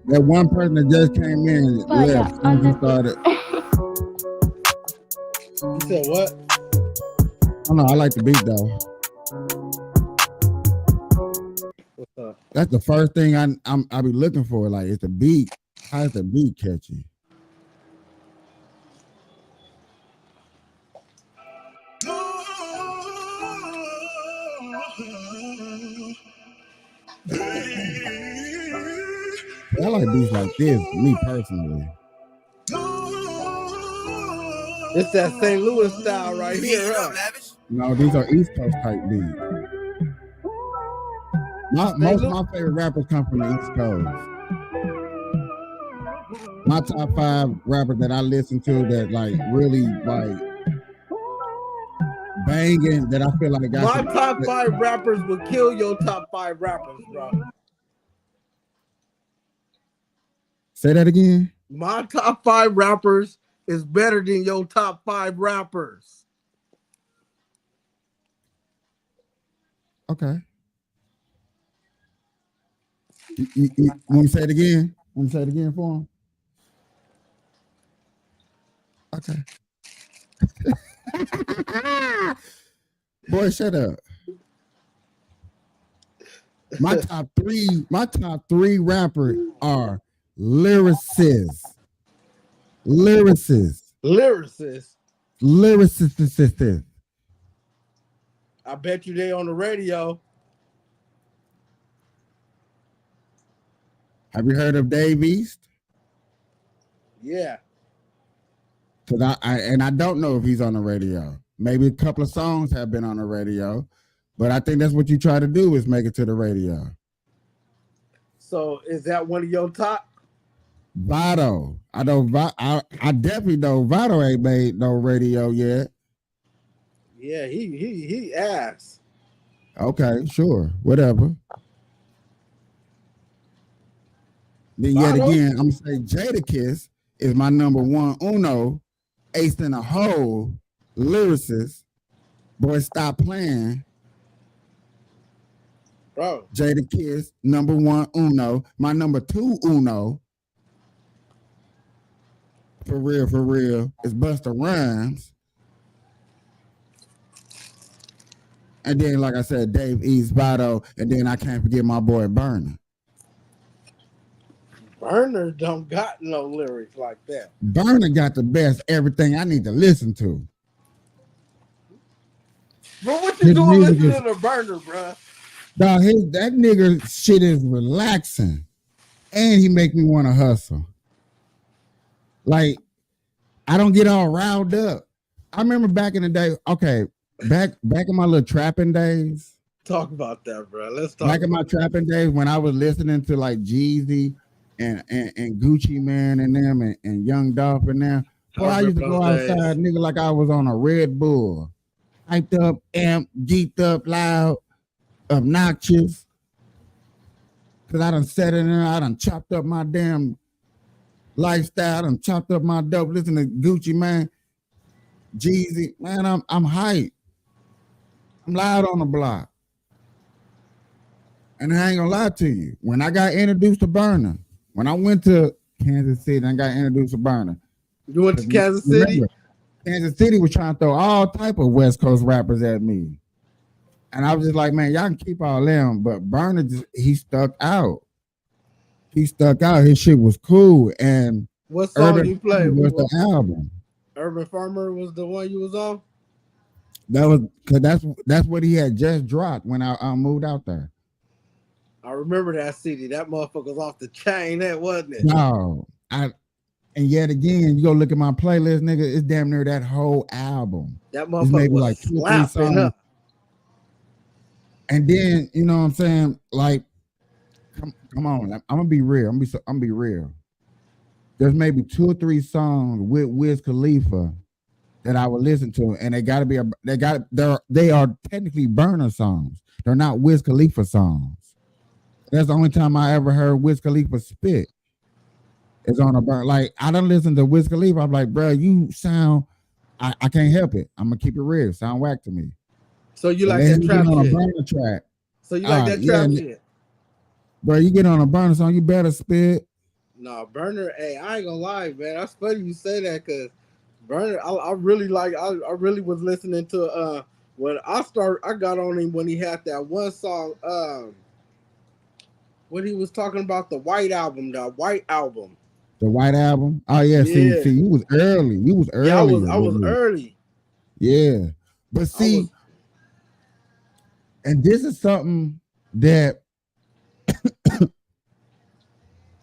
That one person that just came in and left. On the Started. You said what? Oh no, I like the beat though. What's up? That's the first thing I be looking for. Like, it's the beat. How's the beat catchy? I like beats like this, me personally. It's that St. Louis style right here, huh? No, these are East Coast type beats. Most of my favorite rappers come from the East Coast. My top 5 rappers that I listen to that like really like banging, that I feel like My top 5 rappers would kill your top 5 rappers, bro. Say that again. My top 5 rappers is better than your top 5 rappers. Okay. You want to say it again? Want to say it again for him? Okay. Boy, shut up. My top three rappers are lyricists. I bet you they on the radio. Have you heard of Dave East? Yeah. Because I don't know if he's on the radio. Maybe a couple of songs have been on the radio, but I think that's what you try to do is make it to the radio. So is that one of your top? Vado. I definitely know Vado ain't made no radio yet. Yeah, he asked. Okay, sure, whatever. Then yet again, I'm gonna say Jadakiss is my number 1 uno, ace in a hole, lyricist. Boy, stop playing. Bro. Jadakiss, number 1 uno. My number 2 uno, for real, is Busta Rhymes. And then, like I said, Dave East, Vado, and then I can't forget my boy Burner. Burner don't got no lyrics like that. Burner got the best everything I need to listen to. Bro, what you doing listening to Burner, bro? Dog, that nigga shit is relaxing. And he make me want to hustle. Like, I don't get all riled up. I remember back in the day, back in my little trapping days. Talk about that, bro. Let's talk. Back in my trapping days when I was listening to like Jeezy and Gucci Man and them and Young Dolph and them. Boy, I used to go outside, nigga, like I was on a Red Bull. Hyped up, amped, geeked up, loud, obnoxious. Cause I done sat in there, I done chopped up my damn lifestyle, I done chopped up my dope, listen to Gucci Man, Jeezy. Man, I'm hyped. I'm loud on the block. And I ain't gonna lie to you. When I got introduced to Burner, when I went to Kansas City, I got introduced to Burner. You went to Kansas City? Kansas City was trying to throw all type of West Coast rappers at me. And I was just like, man, y'all can keep all them, but Burner he stuck out. He stuck out. His shit was cool. And what song you played? Was the album. Urban Farmer was the one you was on? That was because that's what he had just dropped when I moved out there. I remember that CD. That motherfucker was off the chain, that wasn't it? No, and yet again, you go look at my playlist, nigga. It's damn near that whole album. That motherfucker was like 2 or 3 songs. And then you know what I'm saying? Like, come on, I'm gonna be real. I'm gonna be real. There's maybe 2 or 3 songs with Wiz Khalifa that I would listen to, and they are technically Burner songs. They're not Wiz Khalifa songs. That's the only time I ever heard Wiz Khalifa spit. It's on a Burner. Like, I don't listen to Wiz Khalifa. I'm like, bro, you sound. I can't help it. I'm gonna keep it real. Sound whack to me. So you like that trap on shit? A Burner track. So you like that trap shit? Bro, you get on a Burner song, you better spit. No, Burner. Hey, I ain't gonna lie, man. That's funny you say that because Burner. I really was listening to when I got on him when he had that one song. When he was talking about the White Album, the White Album. The White Album. Oh yeah, Yeah. see, you was early. You was early. Yeah, I was early. Yeah, but see, and this is something that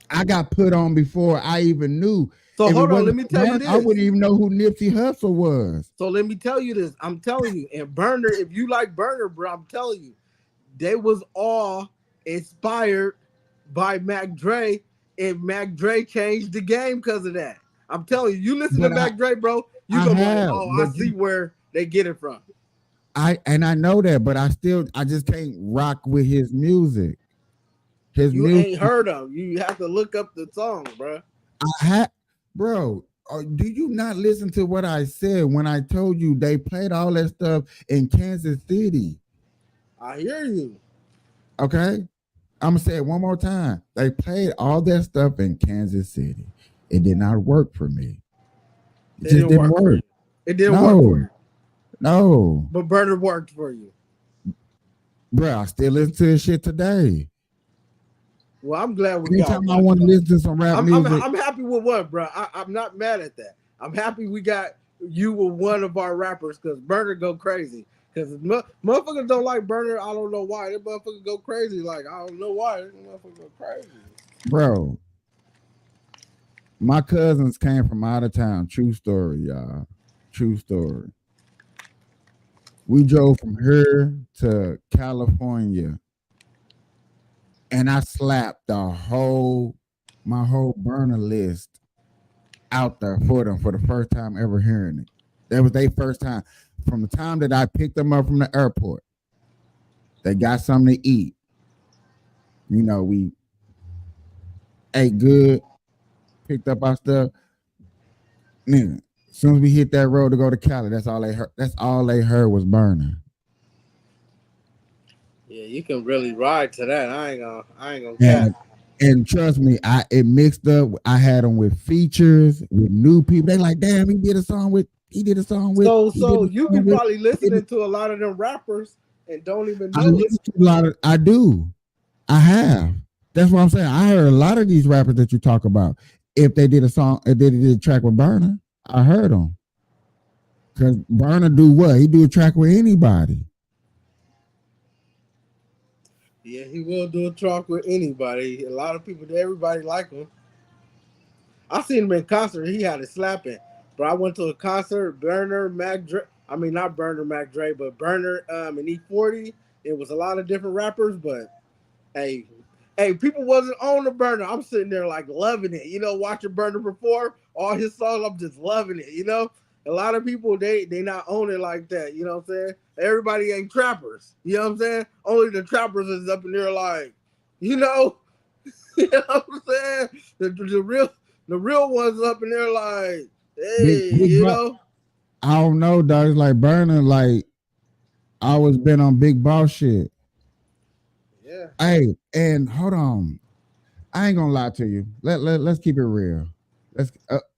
I got put on before I even knew. So If it hold on, wasn't let me tell you Burner, this. I wouldn't even know who Nipsey Hussle was. So let me tell you this. I'm telling you, and Burner, if you like Burner, bro, I'm telling you, they was all inspired by Mac Dre, and Mac Dre changed the game because of that. I'm telling you, you listen to Mac Dre, bro, you I gonna be have, like, oh, but I see where they get it from. I know that, but I just can't rock with his music. His You music, ain't heard of. You have to look up the song, bro. Bro. Do you not listen to what I said when I told you they played all that stuff in Kansas City? I hear you. Okay, I'm gonna say it one more time. They played all that stuff in Kansas City. It did not work for me. It just didn't work. For you. It didn't work for you. No. But Burner worked for you. Bro, I still listen to his shit today. Well, I'm glad we Anytime I want to listen to some rap music. I'm happy with what, bro. I'm not mad at that. I'm happy we got you with one of our rappers because Burner go crazy. Because motherfuckers don't like Burner. I don't know why. That motherfucker go crazy. Like, I don't know why. That motherfucker go crazy. Bro, my cousins came from out of town. True story, y'all. True story. We drove from here to California. And I slapped my whole Burner list out there for them for the first time ever hearing it. That was their first time. From the time that I picked them up from the airport, they got something to eat. You know, we ate good, picked up our stuff. Nigga, as soon as we hit that road to go to Cali, that's all they heard. That's all they heard was Burner. Yeah, you can really ride to that. I ain't gonna cap. And trust me, it mixed up. I had them with features, with new people. They like, damn, he did a song with. So you be probably listening to a lot of them rappers and don't even know. I do. I have. That's what I'm saying. I heard a lot of these rappers that you talk about. If they did a song, if they did a track with Burner, I heard them. Because Burner do what? He do a track with anybody. Yeah, he will do a track with anybody. A lot of people, everybody like him. I seen him in concert. He had it slapping. But I went to a concert, Burner, Mac Dre. I mean, not Burner, Mac Dre, but Burner and E40. It was a lot of different rappers, but hey, people wasn't on the Burner. I'm sitting there like loving it. You know, watching Burner perform all his songs. I'm just loving it. You know, a lot of people they not own it like that. You know what I'm saying? Everybody ain't trappers. You know what I'm saying? Only the trappers is up in there like, you know, you know what I'm saying? The real ones up in there like, hey, you know. I don't know, dog. It's like Burner, like I always been on big boss shit. Yeah. Hey, and hold on. I ain't gonna lie to you. Let's keep it real. Let's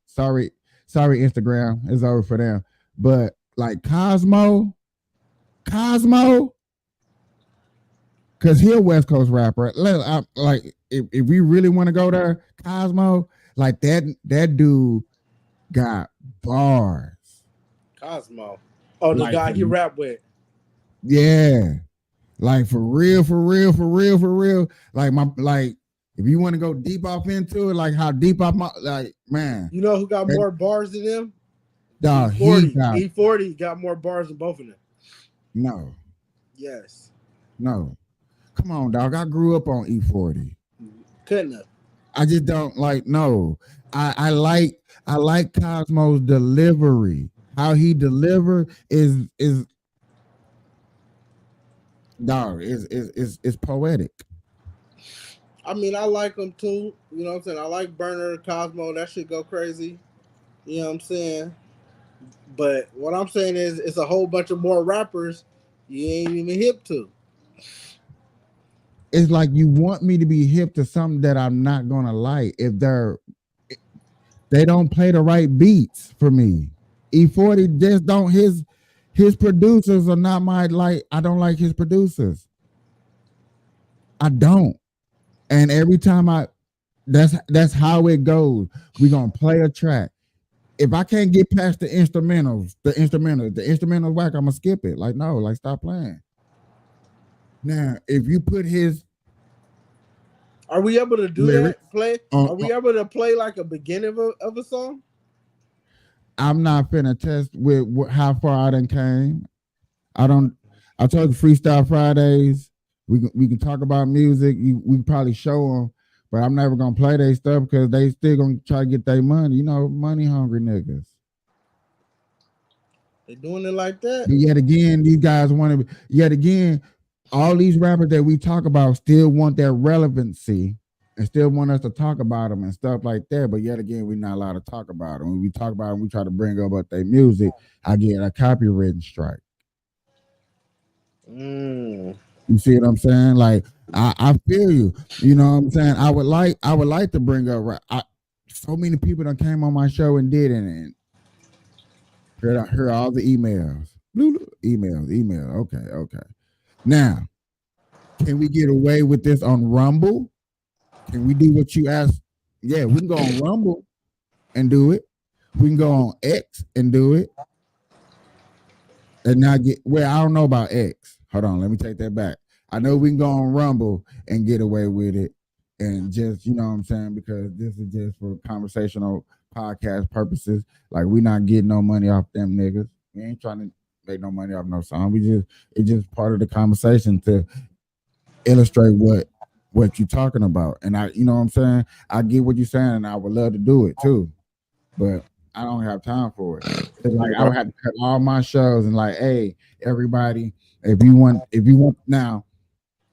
sorry, Instagram. It's over for them. But like Cosmo, because he a West Coast rapper. Like if we really want to go there, Cosmo, like that dude got bars. Cosmo. Oh, the guy he rap with. Yeah. Like for real. Like if you want to go deep off into it, like how deep off man. You know who got more bars than him? Dog, E40 got more bars than both of them. No. Yes. No. Come on, dog. I grew up on E40. Couldn't have. I just don't like no. I like Cosmo's delivery. How he deliver is dog is poetic. I mean, I like him too. You know what I'm saying? I like Burner, Cosmo. That shit go crazy. You know what I'm saying? But what I'm saying is, it's a whole bunch of more rappers you ain't even hip to. It's like you want me to be hip to something that I'm not gonna like if they don't play the right beats for me. E40 just don't His producers are not my like. I don't like his producers. I don't. And every time that's how it goes. We gonna play a track. If I can't get past the instrumentals whack, I'm gonna skip it. Like, no, like stop playing. Now, if you put his Are we able to do lyrics that? Play? on, Are we able to play like a beginning of a song? I'm not finna test with how far I done came. I told you Freestyle Fridays. We can talk about music. We can probably show them, but I'm never gonna play their stuff because they still gonna try to get their money. You know, money hungry niggas. They doing it like that? But yet again, these guys want to. Yet again, all these rappers that we talk about still want their relevancy and still want us to talk about them and stuff like that. But yet again, we're not allowed to talk about them. When we talk about them, we try to bring up about their music. I get a copywritten strike. You see what I'm saying? Like I feel you. You know what I'm saying? I would like to bring up so many people that came on my show and did it and heard all the emails. Email. Okay. Now, can we get away with this on Rumble? Can we do what you asked? Yeah, we can go on Rumble and do it. We can go on X and do it. And not get I don't know about X. Hold on, let me take that back. I know we can go on Rumble and get away with it and just, you know what I'm saying, because this is just for conversational podcast purposes. Like, we not getting no money off them niggas. We ain't trying to make no money off no song. It's just part of the conversation to illustrate what you're talking about. And I, you know what I'm saying? I get what you're saying and I would love to do it too. But I don't have time for it. Like, I would have to cut all my shows and like, hey, everybody, if you want now,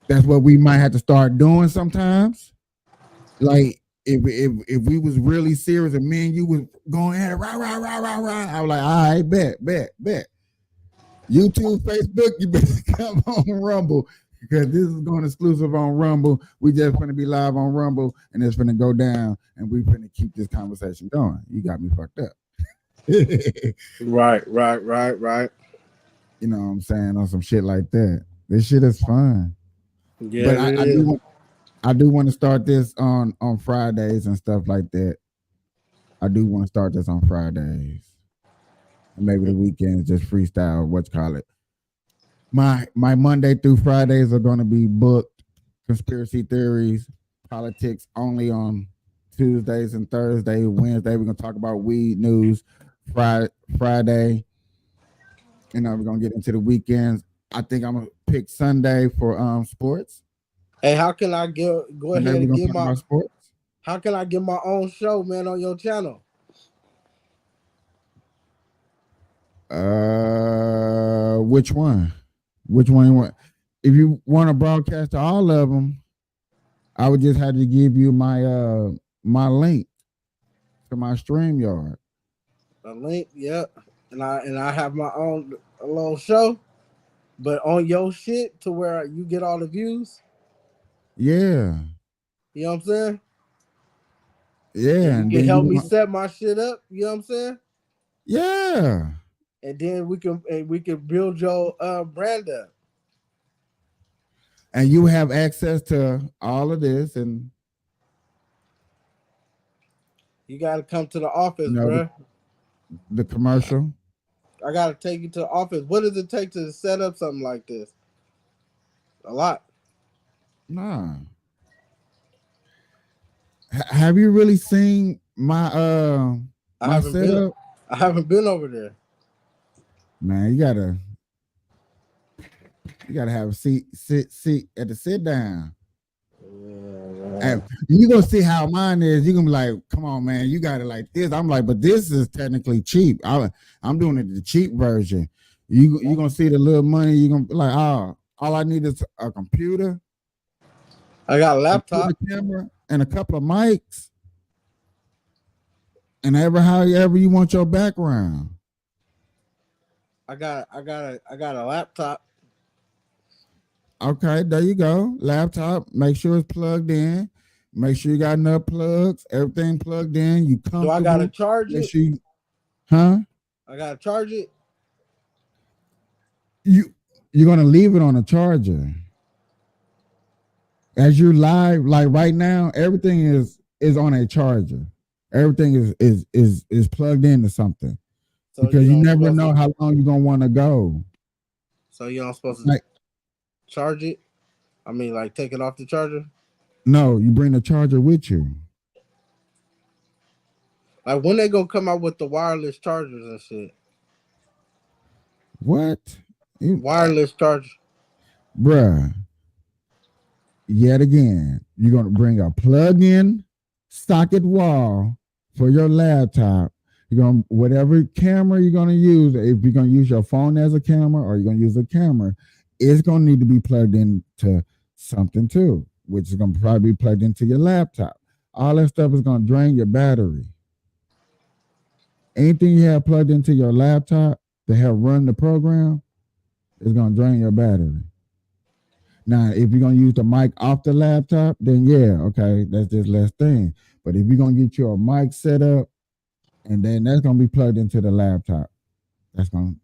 that's what we might have to start doing sometimes. Like, if we was really serious and me and you was going at it, rah, I was like, all right, bet. YouTube, Facebook, you better come on Rumble because this is going exclusive on Rumble. We just going to be live on Rumble and it's going to go down and we going to keep this conversation going. You got me fucked up. Right. You know what I'm saying? On some shit like that. This shit is fun. Yeah, but I do want to start this on Fridays and stuff like that. I do want to start this on Fridays. And maybe the weekends just freestyle, My Monday through Fridays are going to be booked. Conspiracy theories, politics only on Tuesdays and Thursdays. Wednesday, we're going to talk about weed news. Friday, you know, we're going to get into the weekends. I think I'm going to pick Sunday for sports. Hey, how can I go ahead and get my sports? How can I get my own show, man, on your channel? Which one you want? If you want to broadcast to all of them, I would just have to give you my my link to my StreamYard. A link, yeah. And I have my own little show, but on your shit to where you get all the views. Yeah. You know what I'm saying? Yeah. And you can help me set my shit up. You know what I'm saying? Yeah. And then we can build your brand up. And you have access to all of this, and you gotta come to the office, bro. The commercial. I gotta take you to the office. What does it take to set up something like this? A lot. Nah. Have you really seen my setup? I haven't been over there. Man, you gotta have a seat at the sit down. And you're gonna see how mine is. You're gonna be like, come on, man, you got it like this. I'm like, but this is technically cheap. I'm doing it the cheap version. You're gonna see the little money. You're gonna be like, oh, all I need is a computer. I got a laptop, a camera, and a couple of mics. And however you want your background. I got a laptop. Okay, there you go. Laptop. Make sure it's plugged in. Make sure you got enough plugs. Everything plugged in. You comfortable. Do I gotta charge it? I gotta charge it. you're gonna leave it on a charger. As you're live, like right now, everything is on a charger. Everything is plugged into something So because you you don't never supposed know to, how long you're gonna want to go. so you don't supposed to Like charge it. I mean, like take it off the charger. no, you bring the charger with you. Like when they gonna come out with the wireless chargers and shit. What? You, Wireless charger. bruh, yet again, you're gonna bring a plug-in socket wall for your laptop. You're gonna whatever camera you're gonna use, if you're gonna use your phone as a camera or you're gonna use a camera, it's gonna need to be plugged into something too, which is gonna probably be plugged into your laptop. All that stuff is gonna drain your battery. Anything you have plugged into your laptop to help run the program is gonna drain your battery. Now, if you're gonna use the mic off the laptop, then yeah, okay, that's just less thing. But if you're gonna get your mic set up and then that's gonna be plugged into the laptop, that's gonna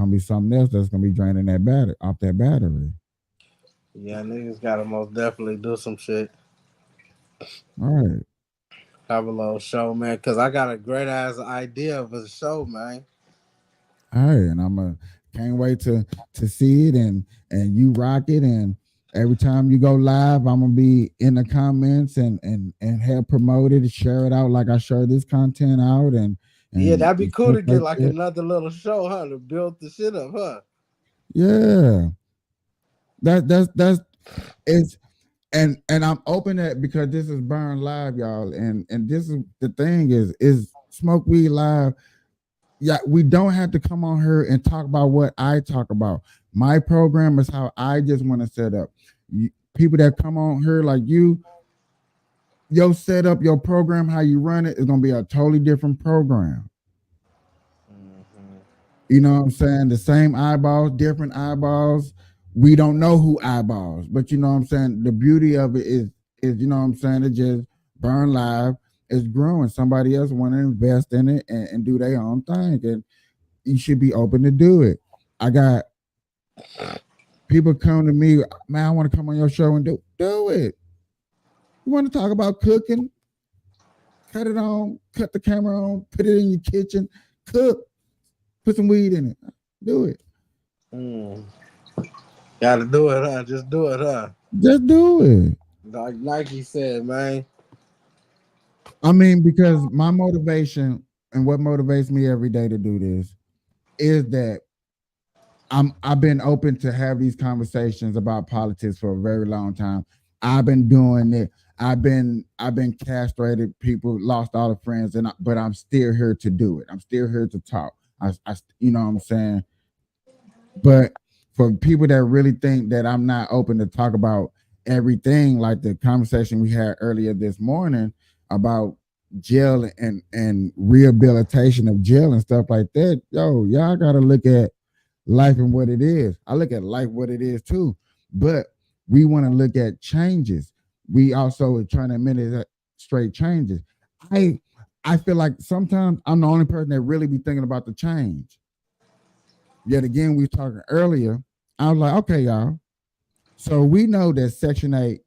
be something else that's gonna be draining that battery off that battery. Yeah, niggas gotta most definitely do some shit. All right. Have a little show, man. Cause I got a great ass idea of a show, man. All right. And I'm can't wait to see it and you rock it. And every time you go live, I'm gonna be in the comments and help promote it, share it out like I share this content out and Yeah, that'd be cool stuff to get like like that. another little show, huh? To build the shit up, huh? Yeah. That's it's and I'm open that because this is Burn Live, y'all, and this is the thing is Smoke Weed Live. Yeah, we don't have to come on here and talk about what I talk about. My program is how I just want to set up. People that come on here like your setup, your program, how you run it is gonna be a totally different program. Mm-hmm. You know what I'm saying? The same eyeballs, different eyeballs. We don't know who eyeballs, but you know what I'm saying? The beauty of it is you know what I'm saying? It just Burn Live is growing. Somebody else want to invest in it and do their own thing. And you should be open to do it. I got people come to me, man, I want to come on your show and do it. You want to talk about cooking? Cut it on, cut the camera on, put it in your kitchen, cook, put some weed in it. Do it. Mm. Gotta do it, huh? Just do it, huh? Just do it. Like Nike said, man. I mean, because my motivation and what motivates me every day to do this is that I've been open to have these conversations about politics for a very long time. I've been doing it. I've been castrated. People lost all the friends, but I'm still here to do it. I'm still here to talk. You know what I'm saying. But for people that really think that I'm not open to talk about everything, like the conversation we had earlier this morning about jail and rehabilitation of jail and stuff like that, y'all gotta look at life and what it is. I look at life what it is too, but we want to look at changes. We also are trying to administer straight changes. I I feel like sometimes I'm the only person that really be thinking about the change. Yet again, we were talking earlier. I was like, okay, y'all. So we know that Section 8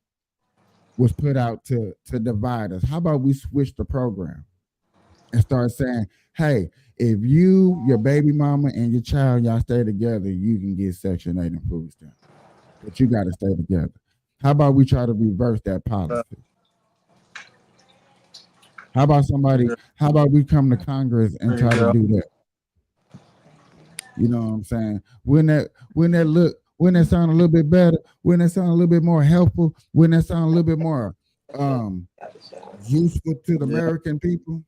was put out to divide us. How about we switch the program and start saying, hey, if you, your baby mama, and your child, y'all stay together, you can get Section 8 and food stamps. But you got to stay together. How about we try to reverse that policy? How about we come to Congress and try to do that? You know what I'm saying? Wouldn't that sound a little bit better? Wouldn't that sound a little bit more helpful? Wouldn't that sound a little bit more useful to the American people?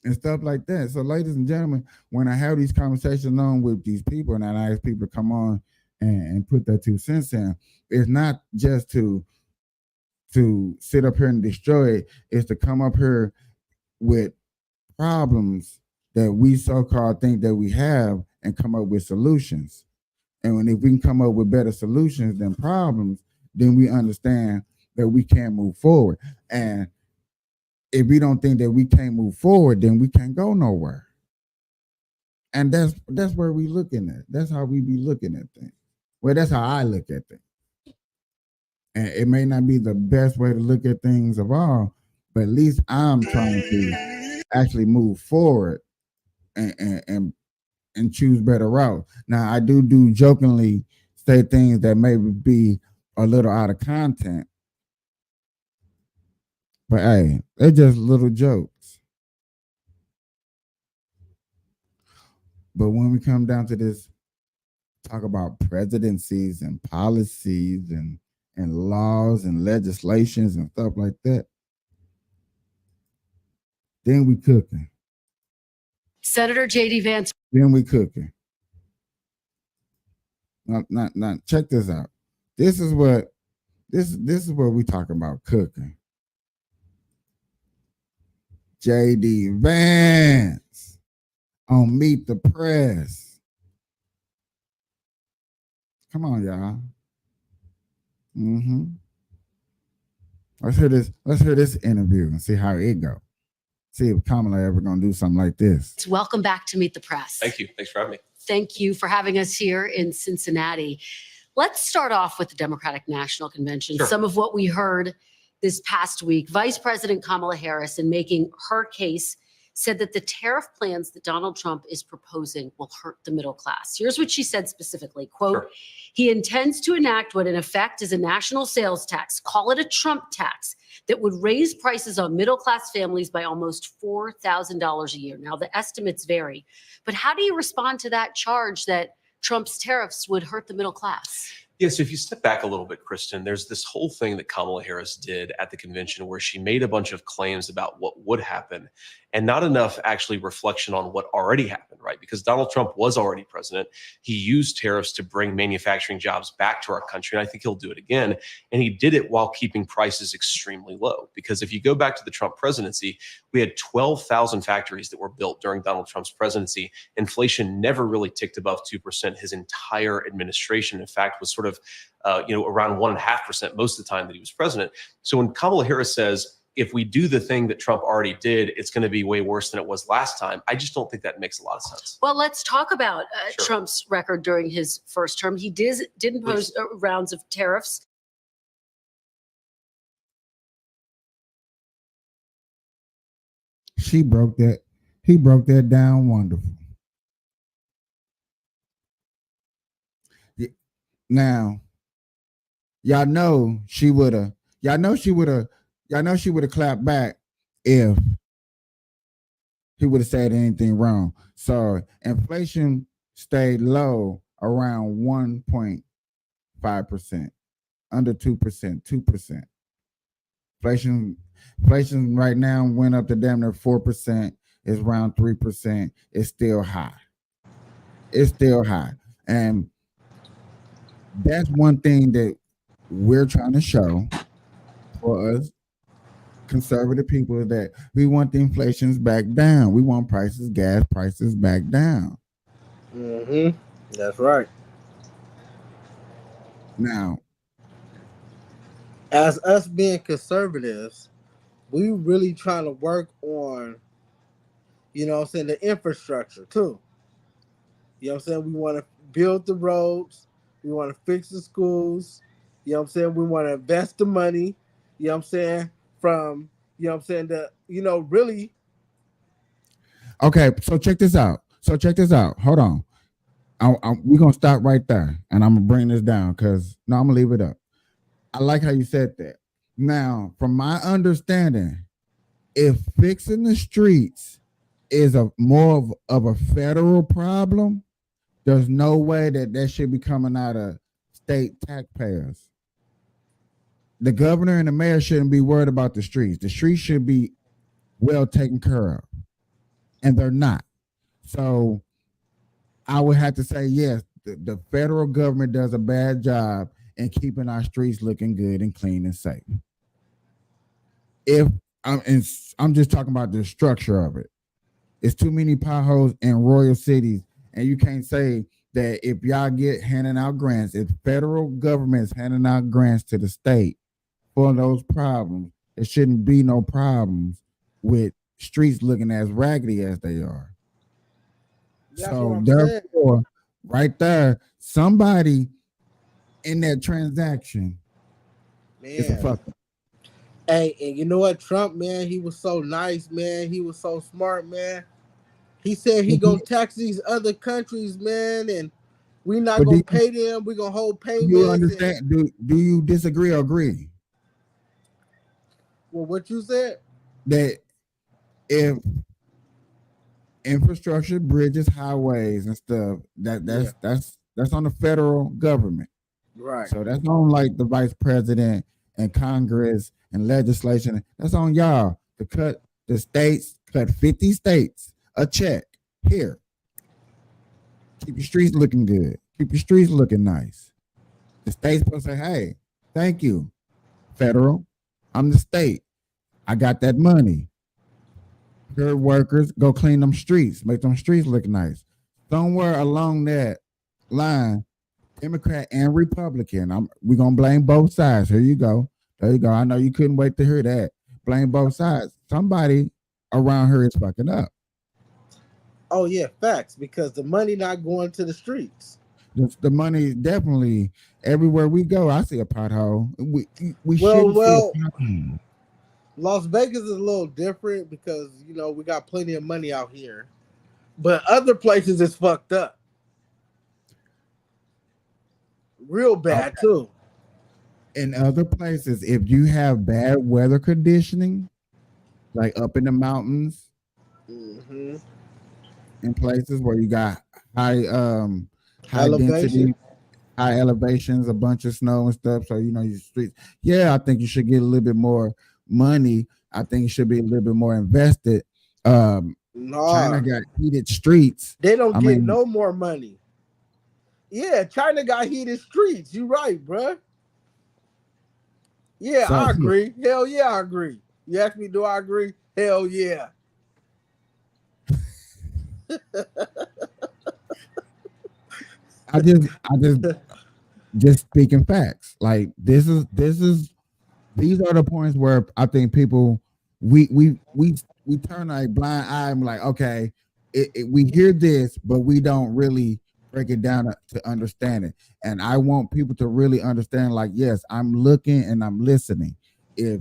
And stuff like that. So, ladies and gentlemen, when I have these conversations on with these people and I ask people to come on and put their 2 cents in, it's not just to sit up here and destroy it. It's to come up here with problems that we so-called think that we have and come up with solutions. And if we can come up with better solutions than problems, then we understand that we can't move forward. And if we don't think that we can't move forward, then we can't go nowhere. And that's where we looking at. That's how we be looking at things. Well, that's how I look at things. And it may not be the best way to look at things of all, but at least I'm trying to actually move forward and choose better routes. Now, I do jokingly say things that maybe be a little out of content, but hey, they're just little jokes. But when we come down to this, talk about presidencies and policies and laws and legislations and stuff like that, then we cooking. Senator J.D. Vance. Then we cooking. Now, check this out. This is what we talking about cooking. J.D. Vance on Meet the Press. Come on, y'all. Let's hear this interview and see how it go. See if Kamala ever gonna do something like this. Welcome back to Meet the Press. Thank you. Thanks for having me. Thank you for having us here in Cincinnati. Let's start off with the Democratic National Convention. Sure. Some of what we heard this past week. Vice President Kamala Harris, in making her case, said that the tariff plans that Donald Trump is proposing will hurt the middle class. Here's what she said specifically, quote, Sure. He intends to enact what in effect is a national sales tax, call it a Trump tax, that would raise prices on middle class families by almost $4,000 a year. Now, the estimates vary, but how do you respond to that charge that Trump's tariffs would hurt the middle class? Yeah, so if you step back a little bit, Kristen, there's this whole thing that Kamala Harris did at the convention where she made a bunch of claims about what would happen and not enough actually reflection on what already happened, right? Because Donald Trump was already president. He used tariffs to bring manufacturing jobs back to our country, and I think he'll do it again. And he did it while keeping prices extremely low. Because if you go back to the Trump presidency, we had 12,000 factories that were built during Donald Trump's presidency. Inflation never really ticked above 2% his entire administration. In fact, was sort of around 1.5% most of the time that he was president. So when Kamala Harris says, if we do the thing that Trump already did, it's going to be way worse than it was last time, I just don't think that makes a lot of sense. Well, let's talk about Sure. Trump's record during his first term. He did impose rounds of tariffs. He broke that down wonderful. Now, y'all know she would have clapped back if he would have said anything wrong. So inflation stayed low around 1.5%, under 2%, 2%. Inflation right now went up to damn near 4%. It's around 3%. It's still high. And that's one thing that we're trying to show for us conservative people, is that we want the inflations back down. We want gas prices back down. That's right. Now, as us being conservatives, we really trying to work on, the infrastructure too. You know what I'm saying? We want to build the roads. We want to fix the schools. You know what I'm saying? We want to invest the money. You know what I'm saying? From, really. Okay, so check this out. Hold on. We're going to stop right there, and I'm going to bring this down because, I'm going to leave it up. I like how you said that. Now, from my understanding, if fixing the streets is more of a federal problem, there's no way that should be coming out of state taxpayers. The governor and the mayor shouldn't be worried about the streets. The streets should be well taken care of, and they're not. So I would have to say, yes, the federal government does a bad job in keeping our streets looking good and clean and safe. I'm just talking about the structure of it. It's too many potholes in royal cities, and you can't say that if y'all get handing out grants, if federal government's handing out grants to the state for those problems, there shouldn't be no problems with streets looking as raggedy as they are. That's what So I'm saying. therefore, right there, somebody in that transaction is a Man. fucker. Hey, and you know what? Trump, man, he was so nice, man. He was so smart, man. He said he gonna tax these other countries, man, and we not But do gonna pay them. We gonna hold you payments. And, understand? Do you disagree or agree well, what you said? that if infrastructure, bridges, highways, and stuff, that's on the federal government. Right. So that's on like the vice president and Congress and legislation. That's on y'all to cut the states, cut 50 states a check. Here, keep your streets looking good. Keep your streets looking nice. The state's supposed to say, hey, thank you, federal. I'm the state. I got that money. Your workers go clean them streets, make them streets look nice. Somewhere along that line, Democrat and Republican, we're gonna blame both sides. Here you go. There you go. I know you couldn't wait to hear that. Blame both sides. Somebody around here is fucking up. Oh yeah, facts. Because the money not going to the streets. The money is definitely everywhere we go. I see a pothole. We Well, shouldn't see a pothole. Las Vegas is a little different because you know we got plenty of money out here, but other places is fucked up, real bad too. In other places, if you have bad weather conditioning, like up in the mountains, Mm-hmm. in places where you got high Elevation. density, high elevations, a bunch of snow and stuff. So you know your streets. Yeah, I think you should get a little bit more money. I think you should be a little bit more invested. China got heated streets. They don't get no more money. Yeah, China got heated streets. You right, bruh. Yeah, I agree. Hell yeah, I agree. You ask me, do I agree? Hell yeah. I just speaking facts. Like these are the points where I think people we turn a blind eye and be like, okay, we hear this, but we don't really break it down to understand it. And I want people to really understand, like, yes, I'm looking and I'm listening. If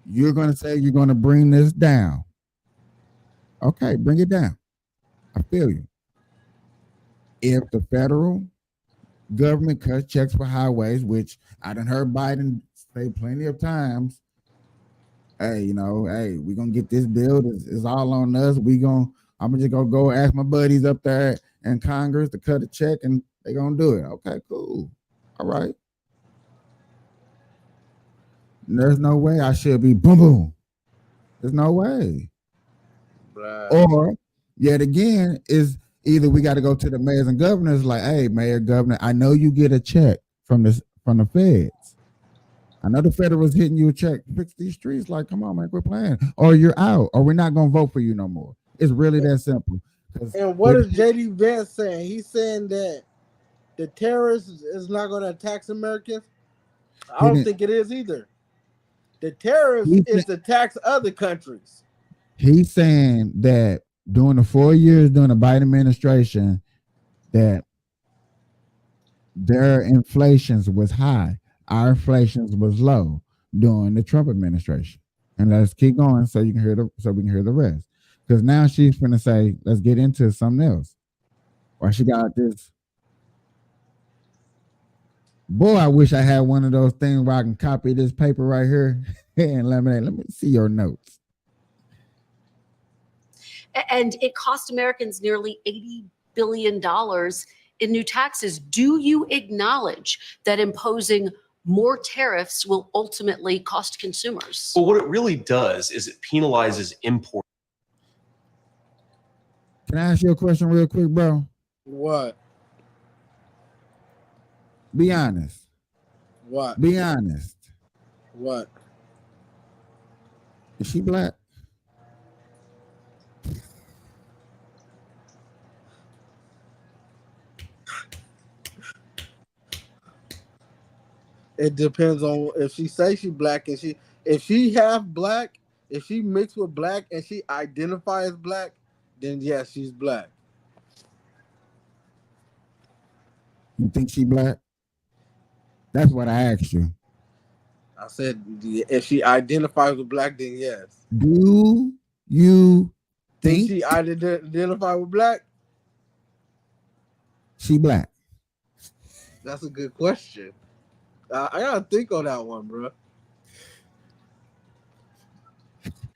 you're gonna say you're gonna bring this down, okay, bring it down. I feel you. If the federal government cuts checks for highways, which I done heard Biden say plenty of times, hey, you know, hey, we're gonna get this bill. It's all on us. I'm just gonna go ask my buddies up there in Congress to cut a check and they're gonna do it. Okay, cool. All right. There's no way I should be boom boom. There's no way. Right. Or yet again, is either we got to go to the mayors and governors, like, hey, mayor, governor, I know you get a check from the feds. I know the federal's hitting you a check. Fix these streets. Like, come on, man, quit playing. Or you're out. Or we're not gonna vote for you no more. It's really that simple. And what is JD Vance saying? He's saying that the terrorists is not going to attack Americans. I don't think it is either. The terrorists is to tax other countries. He's saying that during the 4 years during the Biden administration, that their inflations was high, our inflations was low during the Trump administration. And let's keep going so we can hear the rest. Because now she's gonna say, let's get into something else. Why she got this? Boy, I wish I had one of those things where I can copy this paper right here and let me see your notes. And it cost Americans nearly $80 billion in new taxes. Do you acknowledge that imposing more tariffs will ultimately cost consumers? Well, what it really does is it penalizes import. Can I ask you a question real quick, bro? What? Be honest. What? Be honest. What? Is she black? It depends on if she say she black and if she half black, if she mixed with black and she identifies black, then yes, she's black. You think she black? That's what I asked you. I said if she identifies with black, then yes. Do you Think think she identify with black? she black? That's a good question. I gotta think on that one, bro.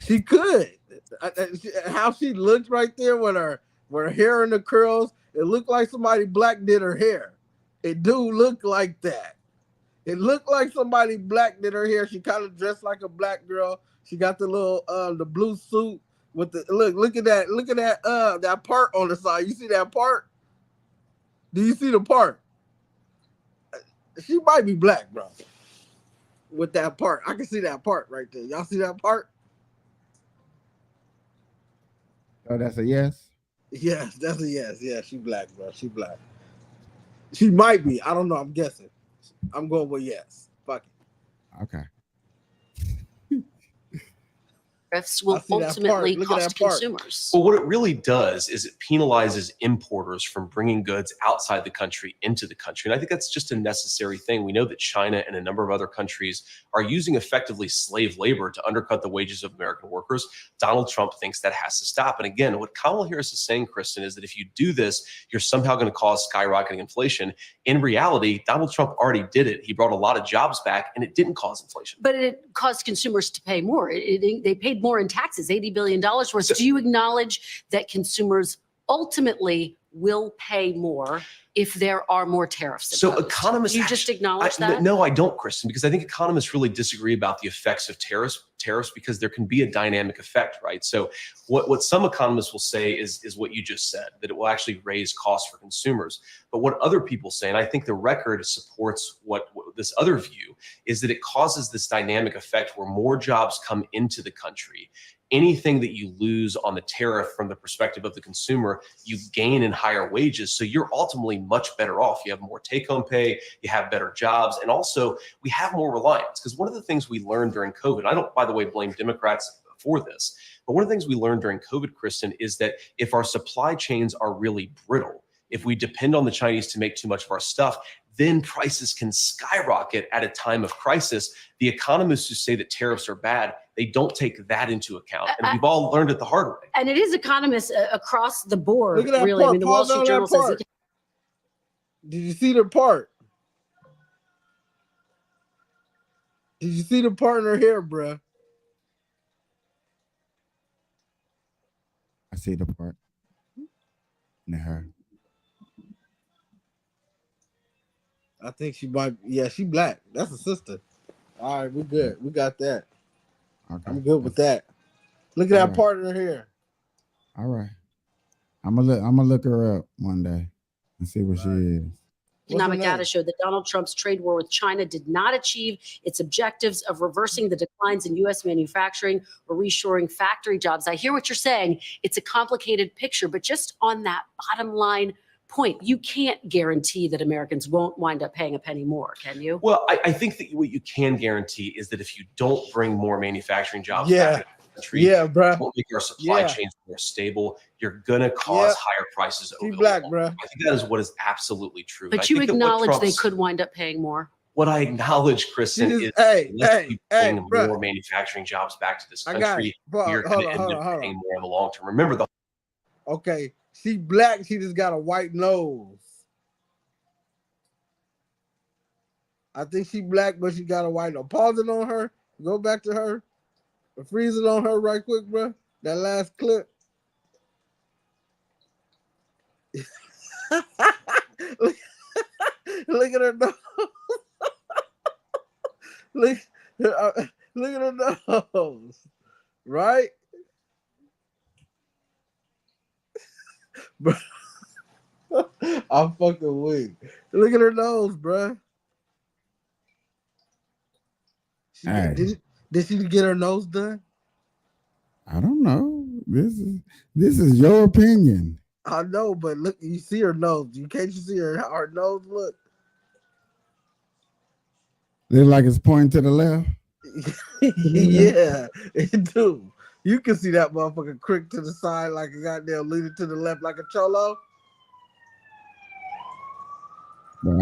She could. How she looked right there with her hair in the curls, it looked like somebody black did her hair. It do look like that. It looked like somebody black did her hair. She kind of dressed like a black girl. She got the little the blue suit with the look at that that part on the side. You see that part? Do you see the part? She might be black, bro. With that part. I can see that part right there. Y'all see that part? Oh, that's a yes. Yes, that's a yes. Yeah, she black, bro. She black. She might be. I don't know. I'm guessing. I'm going with yes. Fuck it. Okay. Tariffs will I see that ultimately part. Look at cost that part. consumers. Well, what it really does is it penalizes importers from bringing goods outside the country into the country. And I think that's just a necessary thing. We know that China and a number of other countries are using effectively slave labor to undercut the wages of American workers. Donald Trump thinks that has to stop. And again, what Kamala Harris is saying, Kristen, is that if you do this, you're somehow going to cause skyrocketing inflation. In reality, Donald Trump already did it. He brought a lot of jobs back and it didn't cause inflation. But it caused consumers to pay more. They paid more in taxes, $80 billion worth. Do you acknowledge that consumers ultimately will pay more if there are more tariffs? So imposed? economists, Do you just acknowledge that? No, I don't, Kristen, because I think economists really disagree about the effects of tariffs because there can be a dynamic effect, right? So what some economists will say is what you just said, that it will actually raise costs for consumers. But what other people say, and I think the record supports what this other view, is that it causes this dynamic effect where more jobs come into the country. Anything that you lose on the tariff from the perspective of the consumer, you gain in higher wages. So you're ultimately much better off. You have more take-home pay, you have better jobs, and also we have more reliance. Because one of the things we learned during COVID, I don't, by the way, blame Democrats for this, but one of the things we learned during COVID, Kristen, is that if our supply chains are really brittle, if we depend on the Chinese to make too much of our stuff, then prices can skyrocket at a time of crisis. The economists who say that tariffs are bad, they don't take that into account. And we've all learned it the hard way. And it is economists across the board, Look at that really. part. I mean, the Wall Pause Street on Journal that says part. it. Did you see the part? Did you see the part in her hair, bruh? I see the part in her. I think she might. Yeah, she black. That's a sister. All right, we good. We got that. Okay. I'm good with that. Look at All that right. part in her hair. All right. I'm gonna look her up one day and see what she is. Economic What's her data name? showed that Donald Trump's trade war with China did not achieve its objectives of reversing the declines in U.S. manufacturing or reshoring factory jobs. I hear what you're saying. It's a complicated picture, but just on that bottom line point, you can't guarantee that Americans won't wind up paying a penny more, can you? Well, I think that what you can guarantee is that if you don't bring more manufacturing jobs Yeah. back into the country, Yeah, bruh. don't make our supply Yeah. chains more stable, you're gonna cause Yep. higher prices She over black, the long run. bruh. I think that is what is absolutely true. And I But you think that what acknowledge they Trump's- could wind up paying more. What I acknowledge, Kristen, She is just- hey, unless we hey, bring bruh. more manufacturing jobs back to this I got country, it. Bro, we are hold going to on, end hold up on, hold paying on. more in the long term. Remember, the Okay, she black. She just got a white nose. I think she black, but she got a white nose. Pause it on her. Go back to her. Freeze it on her right quick, bro. That last clip. look, look at her nose. look at her nose. Right? Bro. I'm fucking weak. Look at her nose, bruh. Hey. Did she get her nose done? I don't know. This is your opinion. I know, but look, you see her nose. Can't you see her how her nose look? Look like it's pointing to the left. Yeah, it do. You can see that motherfucker crick to the side like a goddamn leaning to the left like a cholo. But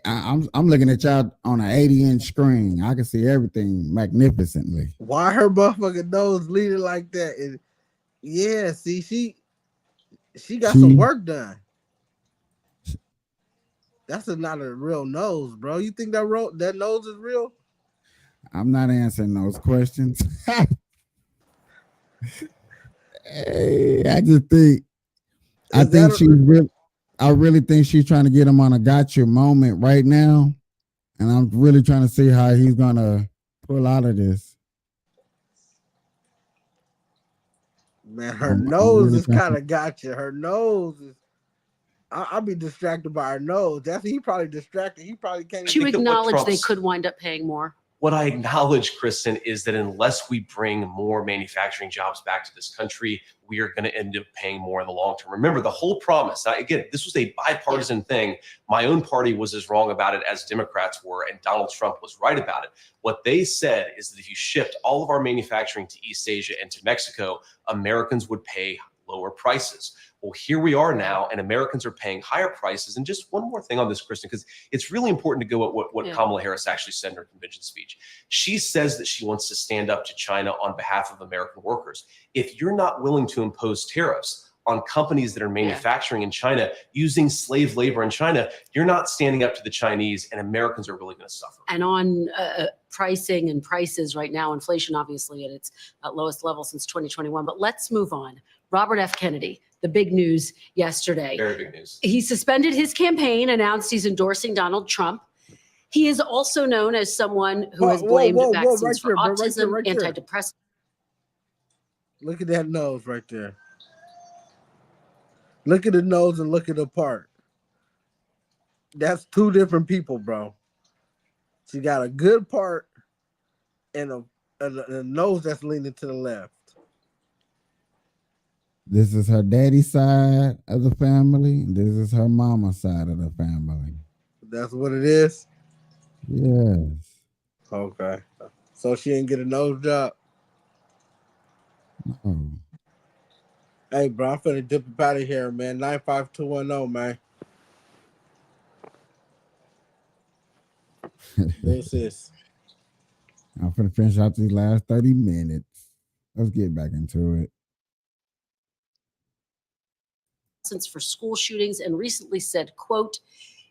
I'm looking at y'all on an 80-inch screen. I can see everything magnificently. Why her motherfucking nose leaning like that? And yeah, see, she got some work done. That's not a real nose, bro. You think that nose is real? I'm not answering those questions. Hey, I just think I really think she's trying to get him on a gotcha moment right now. And I'm really trying to see how he's gonna pull out of this. Man, her nose is kind of gotcha. Her nose is. I'll be distracted by her nose. He probably distracted. He probably can't. Do you acknowledge they could wind up paying more? What I acknowledge, Kristen, is that unless we bring more manufacturing jobs back to this country, we are going to end up paying more in the long term. Remember, the whole promise, again, this was a bipartisan thing. My own party was as wrong about it as Democrats were, and Donald Trump was right about it. What they said is that if you shipped all of our manufacturing to East Asia and to Mexico, Americans would pay lower prices. Well, here we are now, and Americans are paying higher prices. And just one more thing on this, Kristen, because it's really important to go at what Kamala Harris actually said in her convention speech. She says that she wants to stand up to China on behalf of American workers. If you're not willing to impose tariffs on companies that are manufacturing in China using slave labor in China, you're not standing up to the Chinese, and Americans are really going to suffer. And on pricing and prices right now, inflation obviously at its lowest level since 2021. But let's move on. Robert F. Kennedy, the big news yesterday. Very big news. He suspended his campaign, announced he's endorsing Donald Trump. He is also known as someone who has blamed vaccines for autism, antidepressants. Look at that nose right there. Look at the nose and look at the part. That's two different people, bro. She got a good part and a nose that's leaning to the left. This is her daddy's side of the family. This is her mama's side of the family. That's what it is? Yes. Okay. So she didn't get a nose job? No. Hey, bro, I'm finna dip up out of here, man. 95210, man. This is. I'm finna finish out these last 30 minutes. Let's get back into it. For school shootings, and recently said, quote,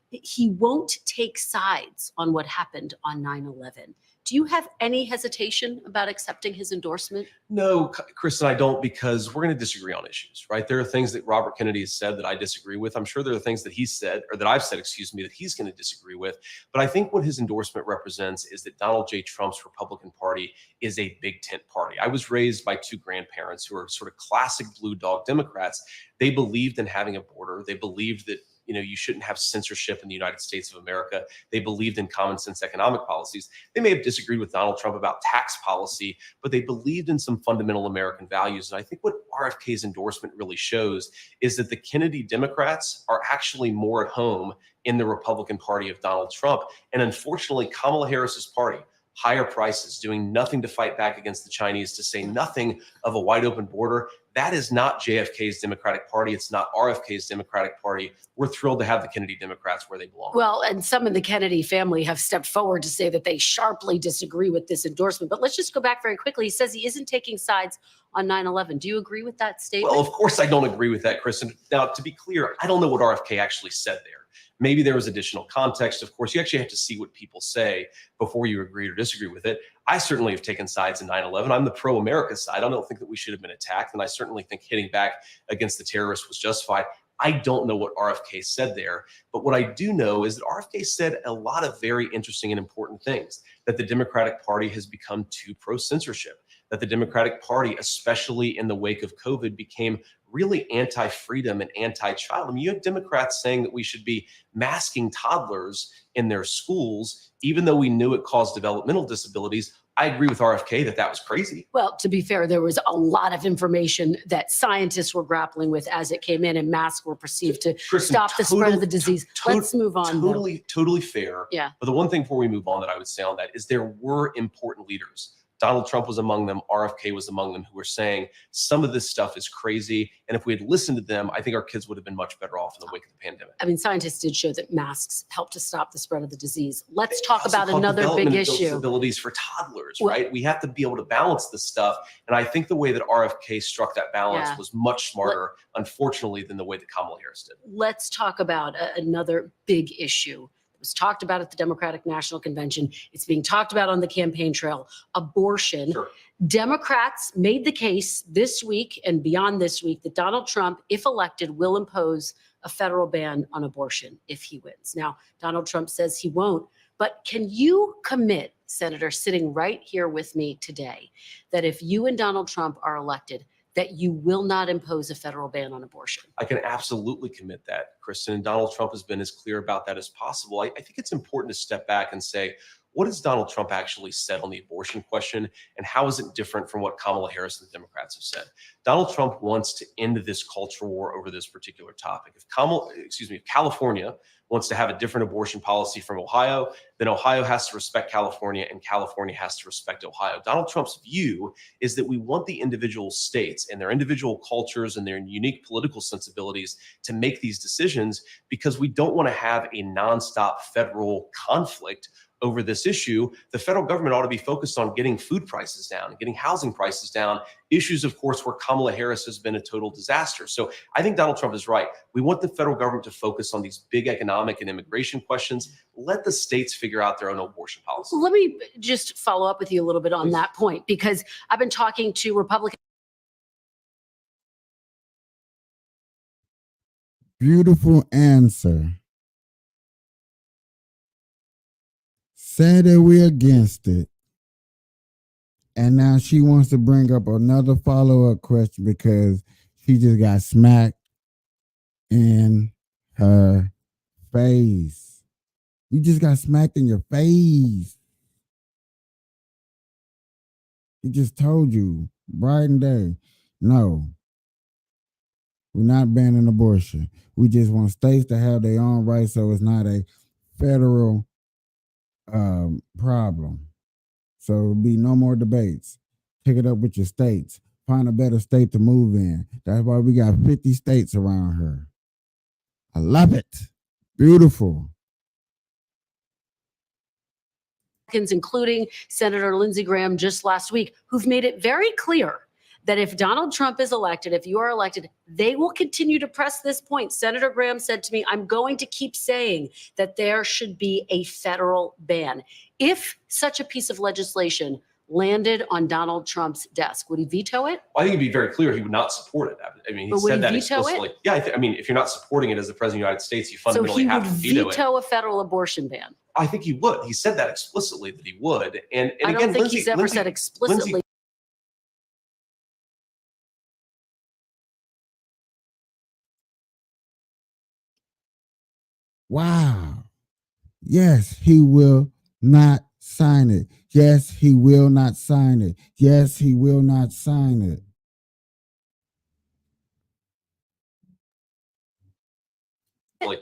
he won't take sides on what happened on 9/11. Do you have any hesitation about accepting his endorsement? No, Kristen, I don't, because we're going to disagree on issues, right? There are things that Robert Kennedy has said that I disagree with. I'm sure there are things that he said, or that I've said, that he's going to disagree with. But I think what his endorsement represents is that Donald J. Trump's Republican Party is a big tent party. I was raised by two grandparents who are sort of classic blue dog Democrats. They believed in having a border. They believed that you shouldn't have censorship in the United States of America. They believed in common sense economic policies. They may have disagreed with Donald Trump about tax policy, but they believed in some fundamental American values. And I think what RFK's endorsement really shows is that the Kennedy Democrats are actually more at home in the Republican Party of Donald Trump. And unfortunately, Kamala Harris's party, higher prices, doing nothing to fight back against the Chinese, to say nothing of a wide open border. That is not JFK's Democratic Party. It's not RFK's Democratic Party. We're thrilled to have the Kennedy Democrats where they belong. Well, and some in the Kennedy family have stepped forward to say that they sharply disagree with this endorsement. But let's just go back very quickly. He says he isn't taking sides on 9/11. Do you agree with that statement? Well, of course I don't agree with that, Kristen. Now, to be clear, I don't know what RFK actually said there. Maybe there was additional context. Of course, you actually have to see what people say before you agree or disagree with it. I certainly have taken sides in 9/11. I'm the pro-America side. I don't think that we should have been attacked. And I certainly think hitting back against the terrorists was justified. I don't know what RFK said there. But what I do know is that RFK said a lot of very interesting and important things, that the Democratic Party has become too pro-censorship, that the Democratic Party, especially in the wake of COVID, became really anti-freedom and anti-child. I mean, you have Democrats saying that we should be masking toddlers in their schools, even though we knew it caused developmental disabilities. I agree with RFK that that was crazy. Well, to be fair, there was a lot of information that scientists were grappling with as it came in, and masks were perceived to stop the spread of the disease. Let's move on. Totally fair. Yeah. But the one thing before we move on that I would say on that is there were important leaders Donald Trump was among them. RFK was among them, who were saying some of this stuff is crazy. And if we had listened to them, I think our kids would have been much better off in the wake of the pandemic. I mean, scientists did show that masks help to stop the spread of the disease. Let's talk Also about called another big development issue. Disabilities for toddlers, Well- right? We have to be able to balance this stuff. And I think the way that RFK struck that balance Yeah. was much smarter, unfortunately, than the way that Kamala Harris did. Let's talk about another big issue. It was talked about at the Democratic National Convention. It's being talked about on the campaign trail. Abortion. Sure. Democrats made the case this week and beyond this week that Donald Trump, if elected, will impose a federal ban on abortion if he wins. Now, Donald Trump says he won't, but can you commit, Senator, sitting right here with me today, that if you and Donald Trump are elected, that you will not impose a federal ban on abortion? I can absolutely commit that, Kristen. And Donald Trump has been as clear about that as possible. I think it's important to step back and say, what has Donald Trump actually said on the abortion question, and how is it different from what Kamala Harris and the Democrats have said? Donald Trump wants to end this culture war over this particular topic. If California wants to have a different abortion policy from Ohio, then Ohio has to respect California and California has to respect Ohio. Donald Trump's view is that we want the individual states and their individual cultures and their unique political sensibilities to make these decisions, because we don't want to have a nonstop federal conflict over this issue. The federal government ought to be focused on getting food prices down, getting housing prices down, issues, of course, where Kamala Harris has been a total disaster. So I think Donald Trump is right. We want the federal government to focus on these big economic and immigration questions. Let the states figure out their own abortion policy. Let me just follow up with you a little bit on that point, because I've been talking to Republicans. Beautiful answer. Said that we're against it. And now she wants to bring up another follow-up question because she just got smacked in her face. You just got smacked in your face. He just told you, bright and day, no, we're not banning abortion. We just want states to have their own rights, so it's not a federal problem. So it'll be no more debates. Pick it up with your states. Find a better state to move in. That's why we got 50 states around her. I love it. Beautiful. Including Senator Lindsey Graham just last week, who've made it very clear that if Donald Trump is elected, if you are elected, they will continue to press this point. Senator Graham said to me, I'm going to keep saying that there should be a federal ban. If such a piece of legislation landed on Donald Trump's desk, would he veto it? Well, I think it'd be very clear he would not support it. I mean, he But would said he that veto explicitly. Yeah, I mean, if you're not supporting it as the president of the United States, you So fundamentally he would have to veto it. veto a federal abortion ban. I think he would. He said that explicitly that he would. And I don't again, think he's ever said explicitly. Wow. Yes, he will not sign it. Yes, he will not sign it. Yes, he will not sign it.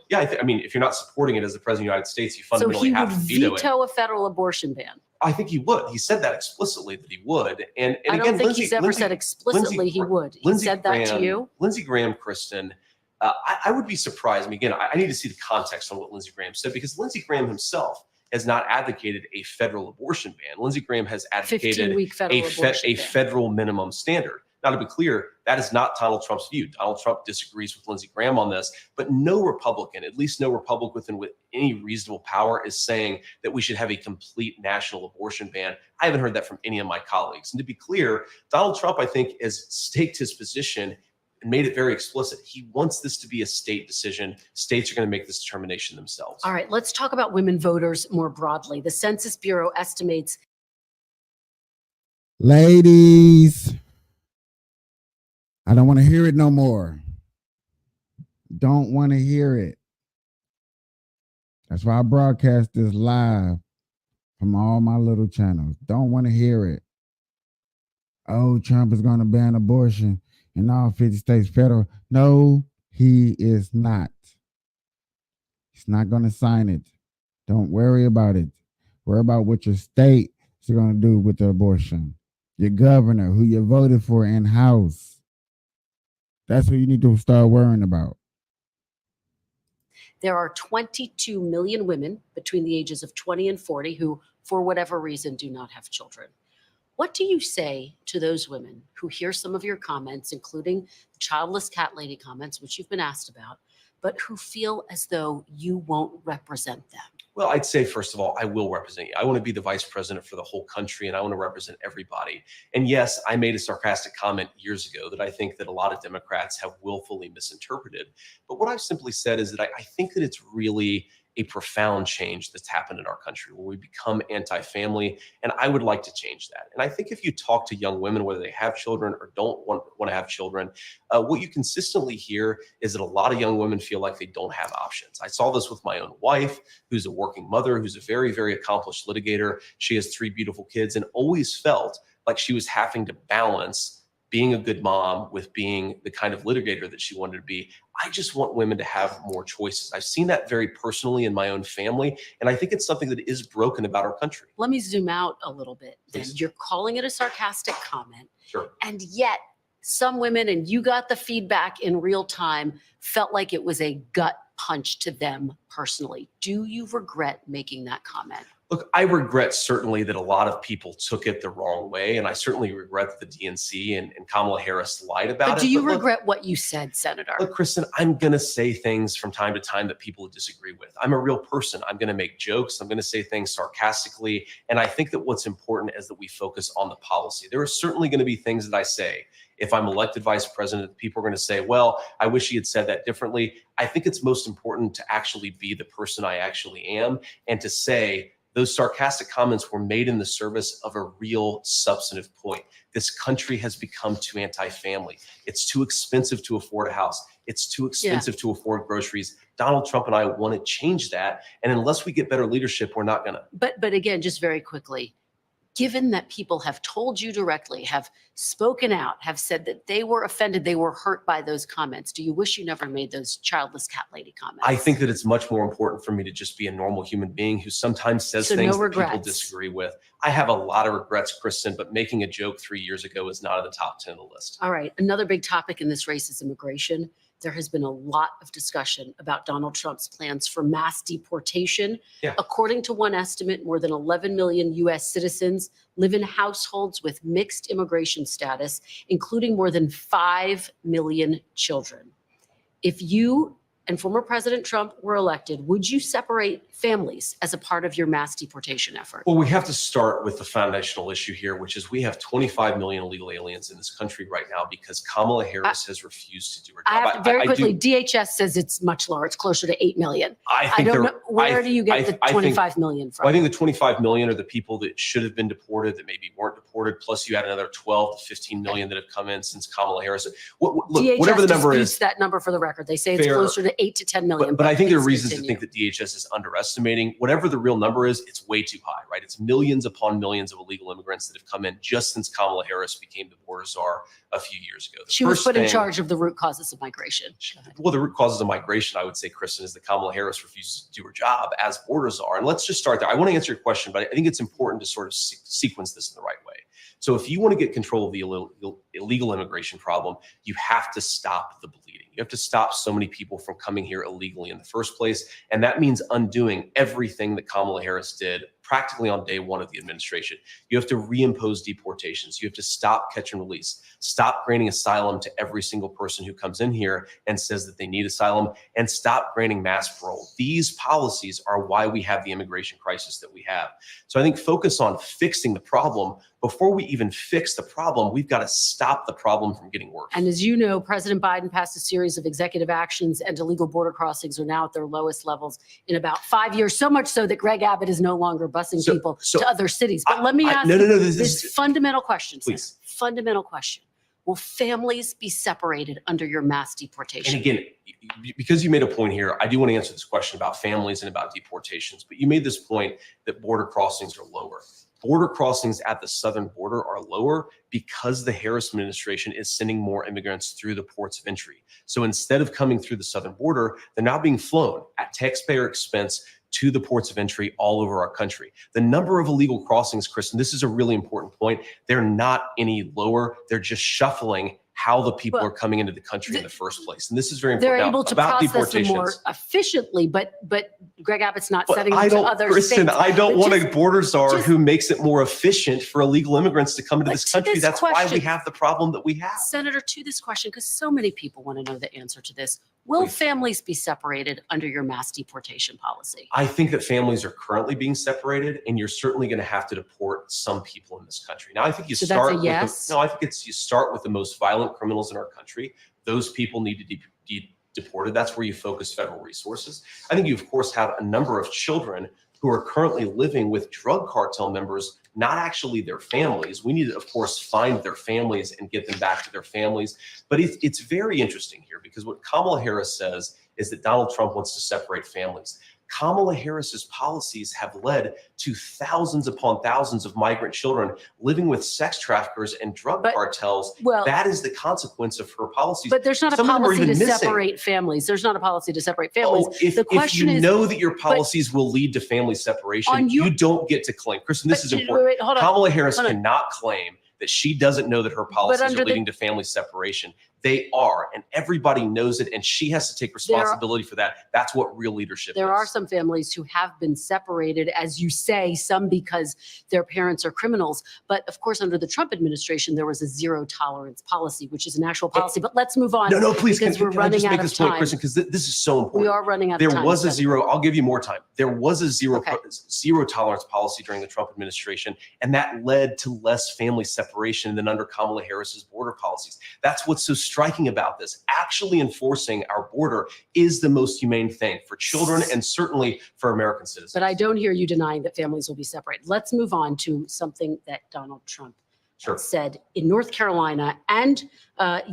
Yeah, I mean, if you're not supporting it as the president of the United States, you So fundamentally he have would to veto it. veto a federal abortion ban. I think he would. He said that explicitly that he would. And I don't again, think Lindsey, he's ever Lindsey- said explicitly Lindsey- he would. He Lindsey said that to Graham- you? Lindsey Graham, Kristen, I would be surprised. I mean, again, I need to see the context on what Lindsey Graham said, because Lindsey Graham himself has not advocated a federal abortion ban. Lindsey Graham has advocated 15-week federal abortion a ban. federal minimum standard. Now, to be clear, that is not Donald Trump's view. Donald Trump disagrees with Lindsey Graham on this, but no Republican, at least no Republican with any reasonable power, is saying that we should have a complete national abortion ban. I haven't heard that from any of my colleagues. And to be clear, Donald Trump, I think, has staked his position and made it very explicit. He wants this to be a state decision. States are going to make this determination themselves. All right, let's talk about women voters more broadly. The Census Bureau estimates Ladies, I don't want to hear it no more. Don't want to hear it. That's why I broadcast this live from all my little channels. Don't want to hear it. Oh, Trump is going to ban abortion in all 50 states federal. No, he is not. He's not going to sign it. Don't worry about it. Worry about what your state What's it going to do with the abortion? Your governor, who you voted for in house. That's what you need to start worrying about. There are 22 million women between the ages of 20 and 40 who, for whatever reason, do not have children. What do you say to those women who hear some of your comments, including the childless cat lady comments, which you've been asked about, but who feel as though you won't represent them? Well, I'd say, first of all, I will represent you. I want to be the vice president for the whole country, and I want to represent everybody. And yes, I made a sarcastic comment years ago that I think that a lot of Democrats have willfully misinterpreted. But what I've simply said is that I think that it's really a profound change that's happened in our country where we become anti-family, and I would like to change that. And I think if you talk to young women, whether they have children or don't want to have children, what you consistently hear is that a lot of young women feel like they don't have options. I saw this with my own wife, who's a working mother, who's a very, very accomplished litigator. She has 3 beautiful kids and always felt like she was having to balance being a good mom with being the kind of litigator that she wanted to be. I just want women to have more choices. I've seen that very personally in my own family, and I think it's something that is broken about our country. Let me zoom out a little bit. Then Please. you're calling it a sarcastic comment, Sure. and yet some women, and you got the feedback in real time, felt like it was a gut punch to them personally. Do you regret making that comment? Look, I regret certainly that a lot of people took it the wrong way, and I certainly regret that the DNC and Kamala Harris lied about it. But do you look, regret what you said, Senator? Look, Kristen, I'm going to say things from time to time that people disagree with. I'm a real person. I'm going to make jokes. I'm going to say things sarcastically. And I think that what's important is that we focus on the policy. There are certainly going to be things that I say. If I'm elected vice president, people are going to say, well, I wish he had said that differently. I think it's most important to actually be the person I actually am and to say, those sarcastic comments were made in the service of a real substantive point. This country has become too anti-family. It's too expensive to afford a house. It's too expensive to afford groceries. Donald Trump and I want to change that. And unless we get better leadership, we're not going to. But again, just very quickly, given that people have told you directly, have spoken out, have said that they were offended, they were hurt by those comments, do you wish you never made those childless cat lady comments? I think that it's much more important for me to just be a normal human being who sometimes says So things no that people regrets. disagree with. I have a lot of regrets, Kristen, but making a joke 3 years ago is not at the top 10 of the list. All right. Another big topic in this race is immigration. There has been a lot of discussion about Donald Trump's plans for mass deportation. Yeah. According to one estimate, more than 11 million U.S. citizens live in households with mixed immigration status, including more than 5 million children. If you and former President Trump were elected, would you separate families as a part of your mass deportation effort? Well, we have to start with the foundational issue here, which is we have 25 million illegal aliens in this country right now because Kamala Harris has refused to do her job. I have to very quickly, do- DHS says it's much lower. It's closer to 8 million. I I think don't there- know. Where do you get the I think- 25 million from? Well, I think the 25 million are the people that should have been deported that maybe weren't deported. Plus, you had another 12 to 15 million that have come in since Kamala Harris. Look, DHS whatever the number disputes is, that number for the record. They say it's Fair. closer to 8 to 10 million. but I think there are please reasons continue. to think that DHS is underestimating. Whatever the real number is, it's way too high, right? It's millions upon millions of illegal immigrants that have come in just since Kamala Harris became the border czar a few years ago. The She was first put in thing- charge of the root causes of migration. Well, the root causes of migration, I would say, Kristen, is that Kamala Harris refuses to do her job as border czar. And let's just start there. I want to answer your question, but I think it's important to sort of sequence this in the right way. So if you want to get control of the illegal immigration problem, you have to stop the bleeding. You have to stop so many people from coming here illegally in the first place. And that means undoing everything that Kamala Harris did practically on day one of the administration. You have to reimpose deportations. You have to stop catch and release, stop granting asylum to every single person who comes in here and says that they need asylum, and stop granting mass parole. These policies are why we have the immigration crisis that we have. So I think focus on fixing the problem. Before we even fix the problem, we've got to stop the problem from getting worse. And as you know, President Biden passed a series of executive actions, and illegal border crossings are now at their lowest levels in about 5 years. So much so that Greg Abbott is no longer busing people to other cities. But let me ask no, you this this is- fundamental question. Sir. Please. Fundamental question. Will families be separated under your mass deportation? And again, because you made a point here, I do want to answer this question about families and about deportations, but you made this point that border crossings are lower. Border crossings at the southern border are lower because the Harris administration is sending more immigrants through the ports of entry. So instead of coming through the southern border, they're now being flown at taxpayer expense to the ports of entry all over our country. The number of illegal crossings, Kristen, this is a really important point. They're not any lower. They're just shuffling how the people Well, are coming into the country in the first place. And this is very They're important. Now, able to about process them more deportations. efficiently, but Greg Abbott's not But setting I them to don't, other Kristen, states. I don't But want a just- border czar just- who makes it more efficient for illegal immigrants to come into But this to country. this That's why we question- have the problem that we have. Senator, to this question, because so many people want to know the answer to this. Will Please. families be separated under your mass deportation policy? I think that families are currently being separated, and you're certainly going to have to deport some people in this country. Now, I think you So that's start a with yes? I think it's you start with the most violent criminals in our country. Those people need to be deported. That's where you focus federal resources. I think you, of course, have a number of children who are currently living with drug cartel members, not actually their families. We need to, of course, find their families and get them back to their families. But it's very interesting here because what Kamala Harris says is that Donald Trump wants to separate families. Kamala Harris's policies have led to thousands upon thousands of migrant children living with sex traffickers and drug But- cartels. Well, That is the consequence of her policies. but there's not a Some of them are policy to even missing. separate families. There's not a policy to separate families. Oh, if The question you is- know that your policies will lead to family separation, On your- you don't get to claim. Kristen, this But- is important. wait, hold on. Kamala Harris Hold on. cannot claim that she doesn't know that her policies under are the- leading to family separation. They are, and everybody knows it, and she has to take responsibility for that. That's what real leadership There is. are some families who have been separated, as you say, some because their parents are criminals. But of course, under the Trump administration, there was a zero tolerance policy, which is an actual policy. But let's move on. No, please, because we're can I running just out make of this point, time. Kristen, because this is so important. We are running out of There time. was a Senator. zero. I'll give you more time. There was a zero Okay. zero tolerance policy during the Trump administration, and that led to less family separation than under Kamala Harris's border policies. That's what's so striking about this. Actually enforcing our border is the most humane thing for children and certainly for American citizens. But I don't hear you denying that families will be separated. Let's move on to something that Donald Trump Sure. said in North Carolina and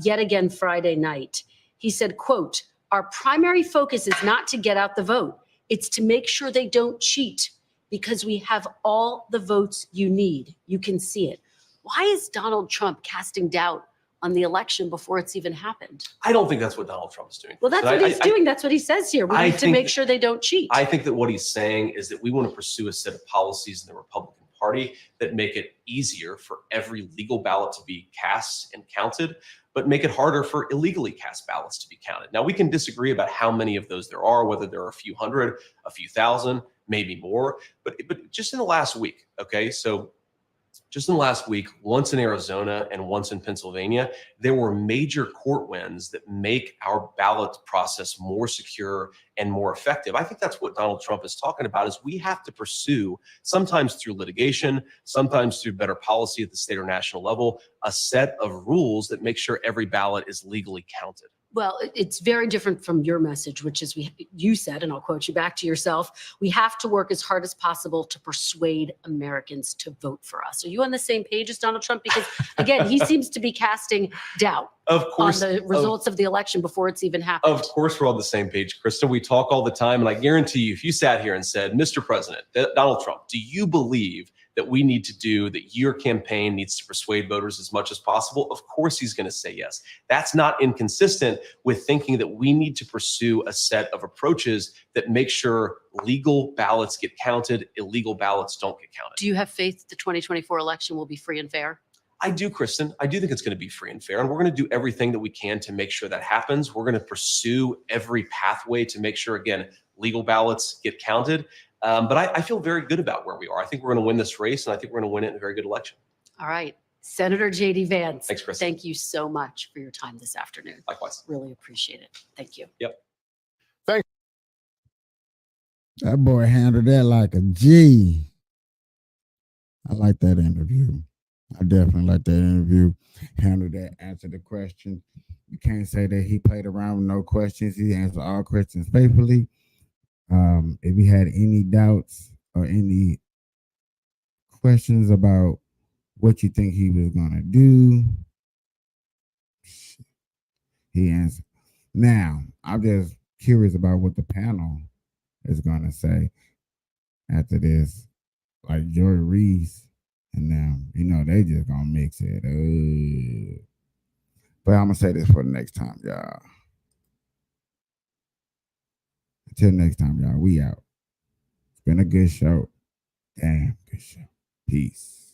yet again Friday night. He said, quote, "Our primary focus is not to get out the vote. It's to make sure they don't cheat because we have all the votes you need. You can see it." Why is Donald Trump casting doubt on the election before it's even happened? I don't think that's what Donald Trump is doing. Well, that's And what he's doing. That's what he says here. We I need to think- make sure they don't cheat. I think that what he's saying is that we want to pursue a set of policies in the Republican Party that make it easier for every legal ballot to be cast and counted, but make it harder for illegally cast ballots to be counted. Now, we can disagree about how many of those there are, whether there are a few hundred, a few thousand, maybe more, but just in the last week, okay? So just in the last week, once in Arizona and once in Pennsylvania, there were major court wins that make our ballot process more secure and more effective. I think that's what Donald Trump is talking about is we have to pursue, sometimes through litigation, sometimes through better policy at the state or national level, a set of rules that make sure every ballot is legally counted. Well, it's very different from your message, which is you said, and I'll quote you back to yourself, we have to work as hard as possible to persuade Americans to vote for us. Are you on the same page as Donald Trump? Because again, he seems to be casting doubt Of on course, the results of the election before it's even happened. Of course, we're on the same page, Kristen. We talk all the time, and I guarantee you, if you sat here and said, "Mr. President, Donald Trump, do you believe that we need to do, that your campaign needs to persuade voters as much as possible?" Of course, he's going to say yes. That's not inconsistent with thinking that we need to pursue a set of approaches that make sure legal ballots get counted, illegal ballots don't get counted. Do you have faith the 2024 election will be free and fair? I do, Kristen. I do think it's going to be free and fair, and we're going to do everything that we can to make sure that happens. We're going to pursue every pathway to make sure, again, legal ballots get counted. But I feel very good about where we are. I think we're going to win this race, and I think we're going to win it in a very good election. All right. Senator J.D. Vance, Thanks, Kristen. thank you so much for your time this afternoon. Likewise. Really appreciate it. Thank you. That boy handled that like a G. I like that interview. I definitely like that interview. Handled that, answered the question. You can't say that he played around with no questions. He answered all questions faithfully. If he had any doubts or any questions about what you think he was gonna do, he answered. Now, I'm just curious about what the panel is gonna say after this. Like Joy Reese and them, they just gonna mix it up. But I'm gonna say this for the next time, y'all. Until next time, y'all, we out. Been a good show. Damn good show. Peace.